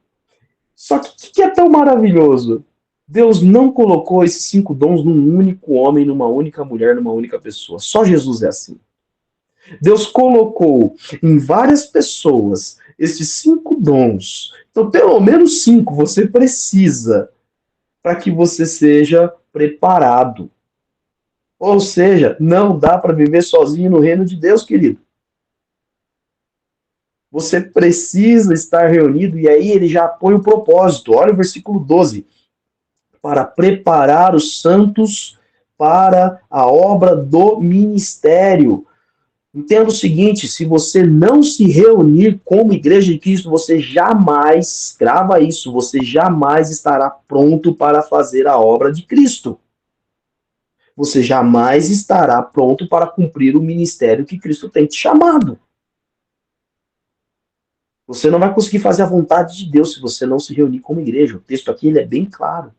Só que o que é tão maravilhoso? Deus não colocou esses 5 dons num único homem, numa única mulher, numa única pessoa. Só Jesus é assim. Deus colocou em várias pessoas esses 5 dons. Então, pelo menos 5 você precisa para que você seja preparado. Ou seja, não dá para viver sozinho no reino de Deus, querido. Você precisa estar reunido, e aí ele já põe o propósito. Olha o versículo 12. Para preparar os santos para a obra do ministério. Entenda o seguinte, se você não se reunir como igreja de Cristo, você jamais, grava isso, você jamais estará pronto para fazer a obra de Cristo. Você jamais estará pronto para cumprir o ministério que Cristo tem te chamado. Você não vai conseguir fazer a vontade de Deus se você não se reunir como igreja. O texto aqui ele é bem claro.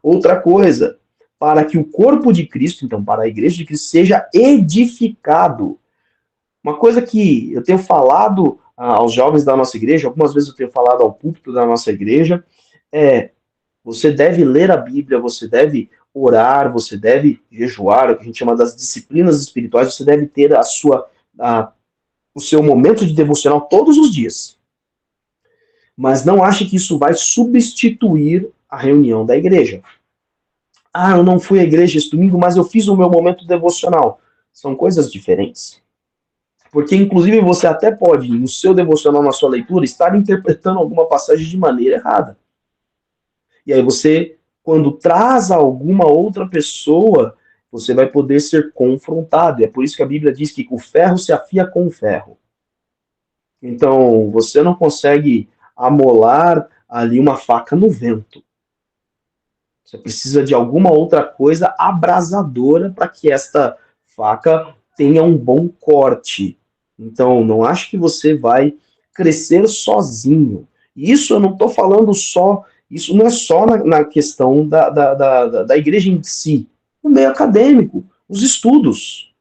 Outra coisa, para que o corpo de Cristo, então para a igreja de Cristo, seja edificado. Uma coisa que eu tenho falado aos jovens da nossa igreja, algumas vezes eu tenho falado ao púlpito da nossa igreja, você deve ler a Bíblia, você deve orar, você deve jejuar, o que a gente chama das disciplinas espirituais, você deve ter o seu momento de devocional todos os dias. Mas não ache que isso vai substituir a reunião da igreja. Eu não fui à igreja esse domingo, mas eu fiz o meu momento devocional. São coisas diferentes. Porque, inclusive, você até pode, no seu devocional, na sua leitura, estar interpretando alguma passagem de maneira errada. E aí você, quando traz alguma outra pessoa, você vai poder ser confrontado. E é por isso que a Bíblia diz que o ferro se afia com o ferro. Então, você não consegue amolar ali uma faca no vento. Você precisa de alguma outra coisa abrasadora para que esta faca tenha um bom corte. Então, não acho que você vai crescer sozinho. E isso eu não estou falando só, isso não é só na questão da igreja em si, no meio acadêmico, os estudos.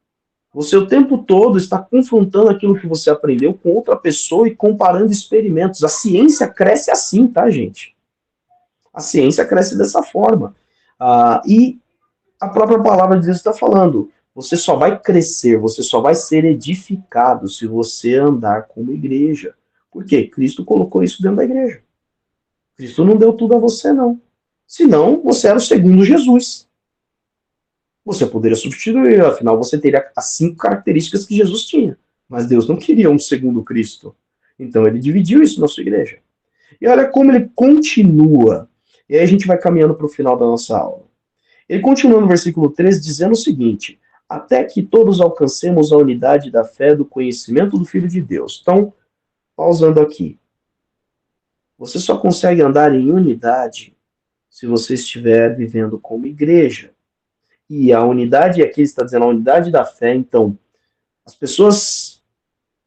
Você o tempo todo está confrontando aquilo que você aprendeu com outra pessoa e comparando experimentos. A ciência cresce assim, tá, gente? A ciência cresce dessa forma. E a própria palavra de Deus está falando, você só vai crescer, você só vai ser edificado se você andar como igreja. Por quê? Cristo colocou isso dentro da igreja. Cristo não deu tudo a você, não. Senão, você era o segundo Jesus. Você poderia substituir, afinal, você teria as 5 características que Jesus tinha. Mas Deus não queria um segundo Cristo. Então, ele dividiu isso na sua igreja. E olha como ele continua. E aí a gente vai caminhando para o final da nossa aula. Ele continua no versículo 13, dizendo o seguinte: até que todos alcancemos a unidade da fé, do conhecimento do Filho de Deus. Então, pausando aqui. Você só consegue andar em unidade se você estiver vivendo como igreja. E a unidade, aqui está dizendo a unidade da fé, então, as pessoas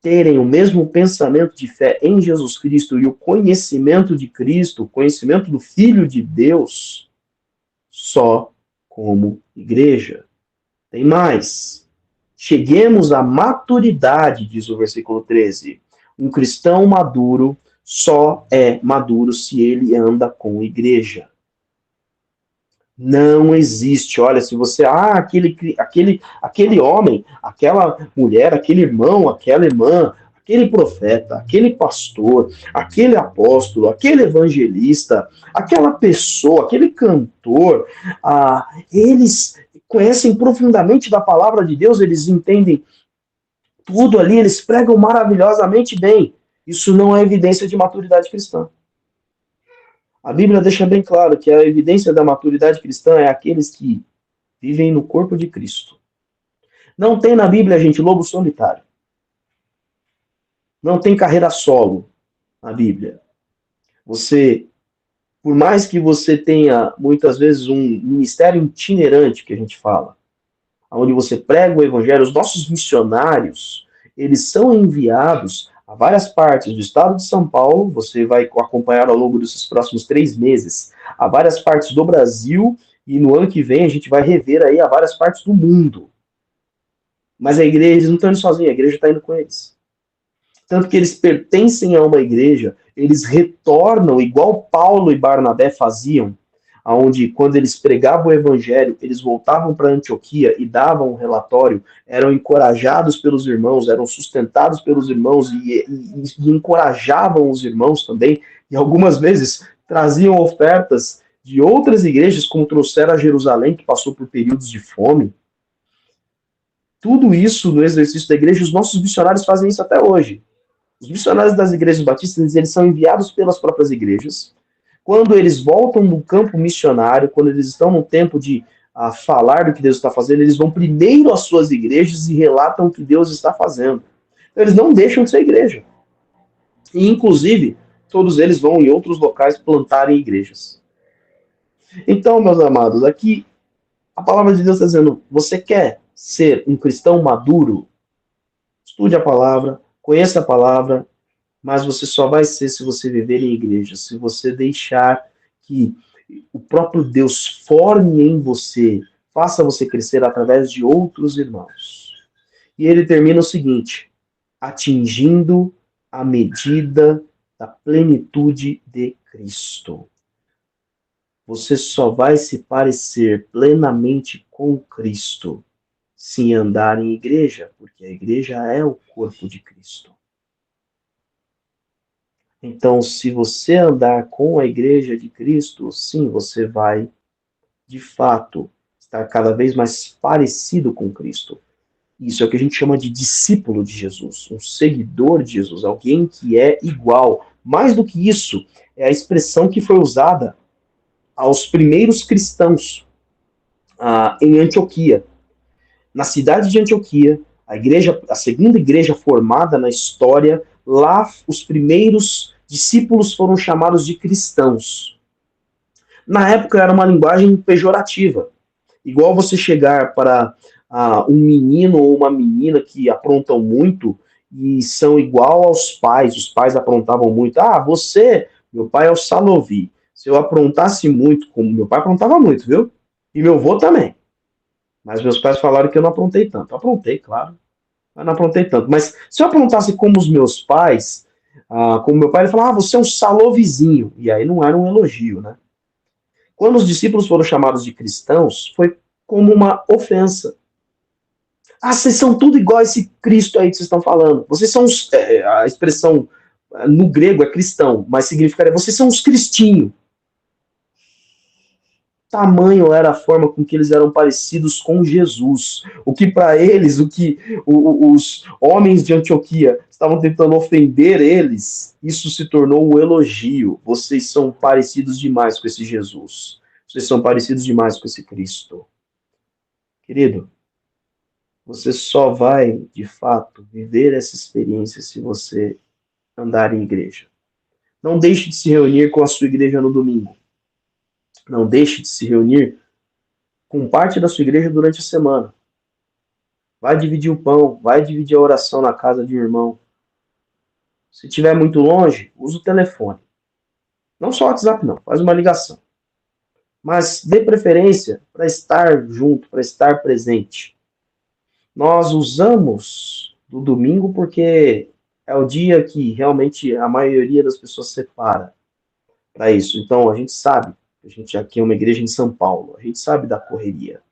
terem o mesmo pensamento de fé em Jesus Cristo e o conhecimento de Cristo, o conhecimento do Filho de Deus, só como igreja. Tem mais. Cheguemos à maturidade, diz o versículo 13. Um cristão maduro só é maduro se ele anda com igreja. Não existe. Olha, se você... aquele homem, aquela mulher, aquele irmão, aquela irmã, aquele profeta, aquele pastor, aquele apóstolo, aquele evangelista, aquela pessoa, aquele cantor, eles conhecem profundamente da palavra de Deus, eles entendem tudo ali, eles pregam maravilhosamente bem. Isso não é evidência de maturidade cristã. A Bíblia deixa bem claro que a evidência da maturidade cristã é aqueles que vivem no corpo de Cristo. Não tem na Bíblia, gente, lobo solitário. Não tem carreira solo na Bíblia. Você, por mais que você tenha, muitas vezes, um ministério itinerante, que a gente fala, onde você prega o evangelho, os nossos missionários, eles são enviados a várias partes do estado de São Paulo, você vai acompanhar ao longo desses próximos 3 meses, a várias partes do Brasil, e no ano que vem a gente vai rever aí a várias partes do mundo. Mas a igreja, eles não estão indo sozinhos, a igreja está indo com eles. Tanto que eles pertencem a uma igreja, eles retornam, igual Paulo e Barnabé faziam, onde, quando eles pregavam o evangelho, eles voltavam para Antioquia e davam um relatório, eram encorajados pelos irmãos, eram sustentados pelos irmãos e encorajavam os irmãos também, e algumas vezes traziam ofertas de outras igrejas, como trouxeram a Jerusalém, que passou por períodos de fome. Tudo isso no exercício da igreja, os nossos missionários fazem isso até hoje. Os missionários das igrejas batistas, eles são enviados pelas próprias igrejas. Quando eles voltam no campo missionário, quando eles estão no tempo de falar do que Deus está fazendo, eles vão primeiro às suas igrejas e relatam o que Deus está fazendo. Então, eles não deixam de ser igreja. E, inclusive, todos eles vão em outros locais plantarem igrejas. Então, meus amados, aqui a palavra de Deus está dizendo, você quer ser um cristão maduro? Estude a palavra, conheça a palavra, mas você só vai ser se você viver em igreja, se você deixar que o próprio Deus forme em você, faça você crescer através de outros irmãos. E ele termina o seguinte, atingindo a medida da plenitude de Cristo. Você só vai se parecer plenamente com Cristo se andar em igreja, porque a igreja é o corpo de Cristo. Então, se você andar com a igreja de Cristo, sim, você vai, de fato, estar cada vez mais parecido com Cristo. Isso é o que a gente chama de discípulo de Jesus, um seguidor de Jesus, alguém que é igual. Mais do que isso, é a expressão que foi usada aos primeiros cristãos em Antioquia. Na cidade de Antioquia, a segunda igreja formada na história, lá os primeiros discípulos foram chamados de cristãos. Na época era uma linguagem pejorativa. Igual você chegar para um menino ou uma menina que aprontam muito e são igual aos pais. Os pais aprontavam muito. Meu pai é o Salovi. Se eu aprontasse muito, como meu pai aprontava muito, viu? E meu avô também. Mas meus pais falaram que eu não aprontei tanto. Eu aprontei, claro. Mas não aprontei tanto. Mas se eu aprontasse como os meus pais, como meu pai, ele falava, você é um salovizinho. E aí não era um elogio, né? Quando os discípulos foram chamados de cristãos, foi como uma ofensa. Vocês são tudo igual a esse Cristo aí que vocês estão falando. Vocês são a expressão no grego é cristão, mas significaria, vocês são os cristinhos. Tamanho era a forma com que eles eram parecidos com Jesus. O que para eles, os homens de Antioquia estavam tentando ofender eles, isso se tornou um elogio. Vocês são parecidos demais com esse Jesus. Vocês são parecidos demais com esse Cristo. Querido, você só vai, de fato, viver essa experiência se você andar em igreja. Não deixe de se reunir com a sua igreja no domingo. Não deixe de se reunir com parte da sua igreja durante a semana. Vai dividir o pão, vai dividir a oração na casa de um irmão. Se estiver muito longe, usa o telefone. Não só o WhatsApp, não. Faz uma ligação. Mas dê preferência para estar junto, para estar presente. Nós usamos do domingo porque é o dia que realmente a maioria das pessoas separa para isso. Então, a gente sabe, a gente aqui é uma igreja em São Paulo, a gente sabe da correria.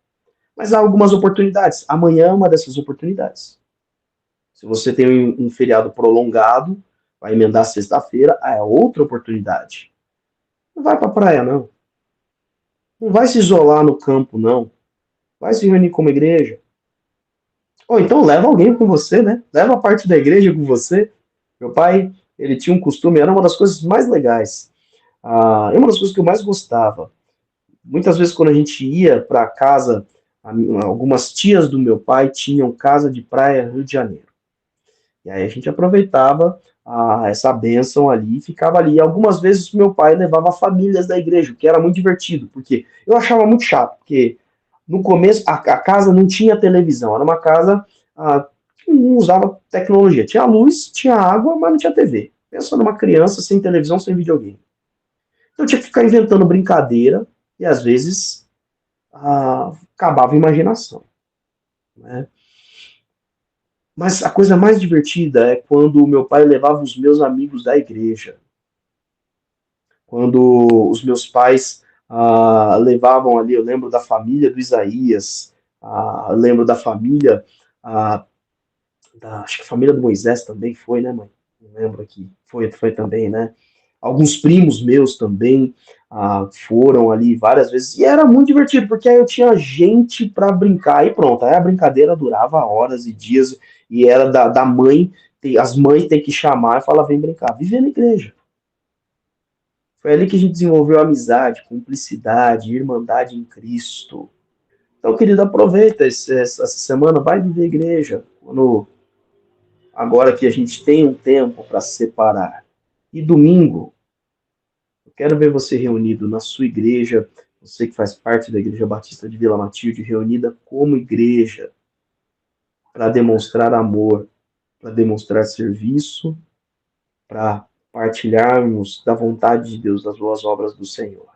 Mas há algumas oportunidades. Amanhã é uma dessas oportunidades. Se você tem um feriado prolongado, vai emendar sexta-feira, é outra oportunidade. Não vai para a praia, não. Não vai se isolar no campo, não. Vai se reunir como igreja. Ou então leva alguém com você, né? Leva a parte da igreja com você. Meu pai, ele tinha um costume, era uma das coisas mais legais. É uma das coisas que eu mais gostava. Muitas vezes quando a gente ia para casa, algumas tias do meu pai tinham casa de praia no Rio de Janeiro. E aí a gente aproveitava essa bênção ali e ficava ali. Algumas vezes meu pai levava famílias da igreja, o que era muito divertido, porque eu achava muito chato, porque no começo a casa não tinha televisão, era uma casa que não usava tecnologia. Tinha luz, tinha água, mas não tinha TV. Pensa numa criança sem televisão, sem videogame. Então eu tinha que ficar inventando brincadeira e às vezes acabava a imaginação, né? Mas a coisa mais divertida é quando o meu pai levava os meus amigos da igreja. Quando os meus pais levavam ali, eu lembro da família do Isaías, lembro da família, acho que a família do Moisés também foi, né, mãe? Não lembro aqui. Foi também, né? Alguns primos meus também foram ali várias vezes. E era muito divertido, porque aí eu tinha gente para brincar e pronto. Aí a brincadeira durava horas e dias. E era da mãe, as mães têm que chamar e falar, vem brincar. Viver na igreja. Foi ali que a gente desenvolveu amizade, cumplicidade, irmandade em Cristo. Então, querido, aproveita essa semana, vai viver a igreja. Agora que a gente tem um tempo para se separar. E domingo, eu quero ver você reunido na sua igreja, você que faz parte da Igreja Batista de Vila Matilde, reunida como igreja, para demonstrar amor, para demonstrar serviço, para partilharmos da vontade de Deus, das boas obras do Senhor.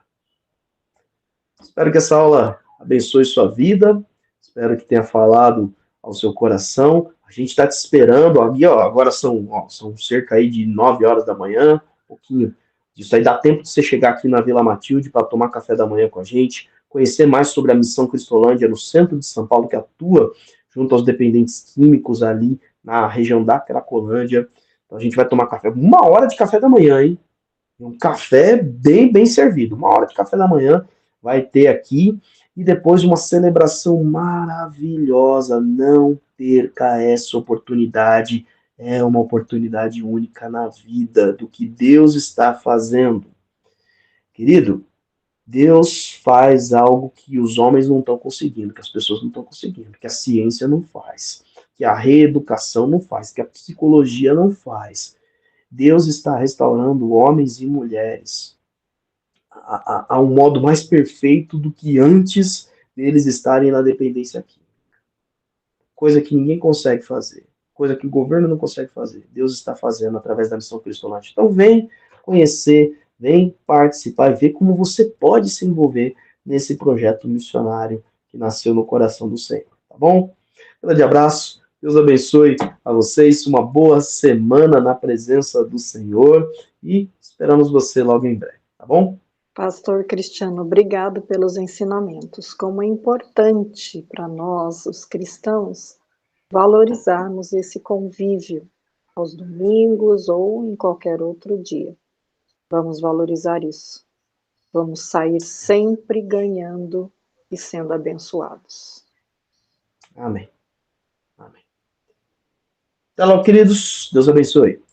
Espero que essa aula abençoe sua vida, espero que tenha falado ao seu coração. A gente está te esperando, agora são cerca aí de 9 horas da manhã, um pouquinho disso aí, dá tempo de você chegar aqui na Vila Matilde para tomar café da manhã com a gente, conhecer mais sobre a Missão Cristolândia no centro de São Paulo, que atua junto aos dependentes químicos ali na região da Cracolândia. Então a gente vai tomar café, 1 hora de café da manhã, hein? Um café bem servido, 1 hora de café da manhã vai ter aqui, e depois de uma celebração maravilhosa. Não perca essa oportunidade, é uma oportunidade única na vida do que Deus está fazendo. Querido, Deus faz algo que os homens não estão conseguindo, que as pessoas não estão conseguindo, que a ciência não faz, que a reeducação não faz, que a psicologia não faz. Deus está restaurando homens e mulheres a um modo mais perfeito do que antes deles estarem na dependência química. Coisa que ninguém consegue fazer, coisa que o governo não consegue fazer. Deus está fazendo através da Missão Cristolândia. Então vem conhecer, vem participar e ver como você pode se envolver nesse projeto missionário que nasceu no coração do Senhor, tá bom? Grande abraço, Deus abençoe a vocês, uma boa semana na presença do Senhor e esperamos você logo em breve, tá bom? Pastor Cristiano, obrigado pelos ensinamentos. Como é importante para nós, os cristãos, valorizarmos esse convívio aos domingos ou em qualquer outro dia. Vamos valorizar isso. Vamos sair sempre ganhando e sendo abençoados. Amém. Amém. Até logo, queridos. Deus abençoe.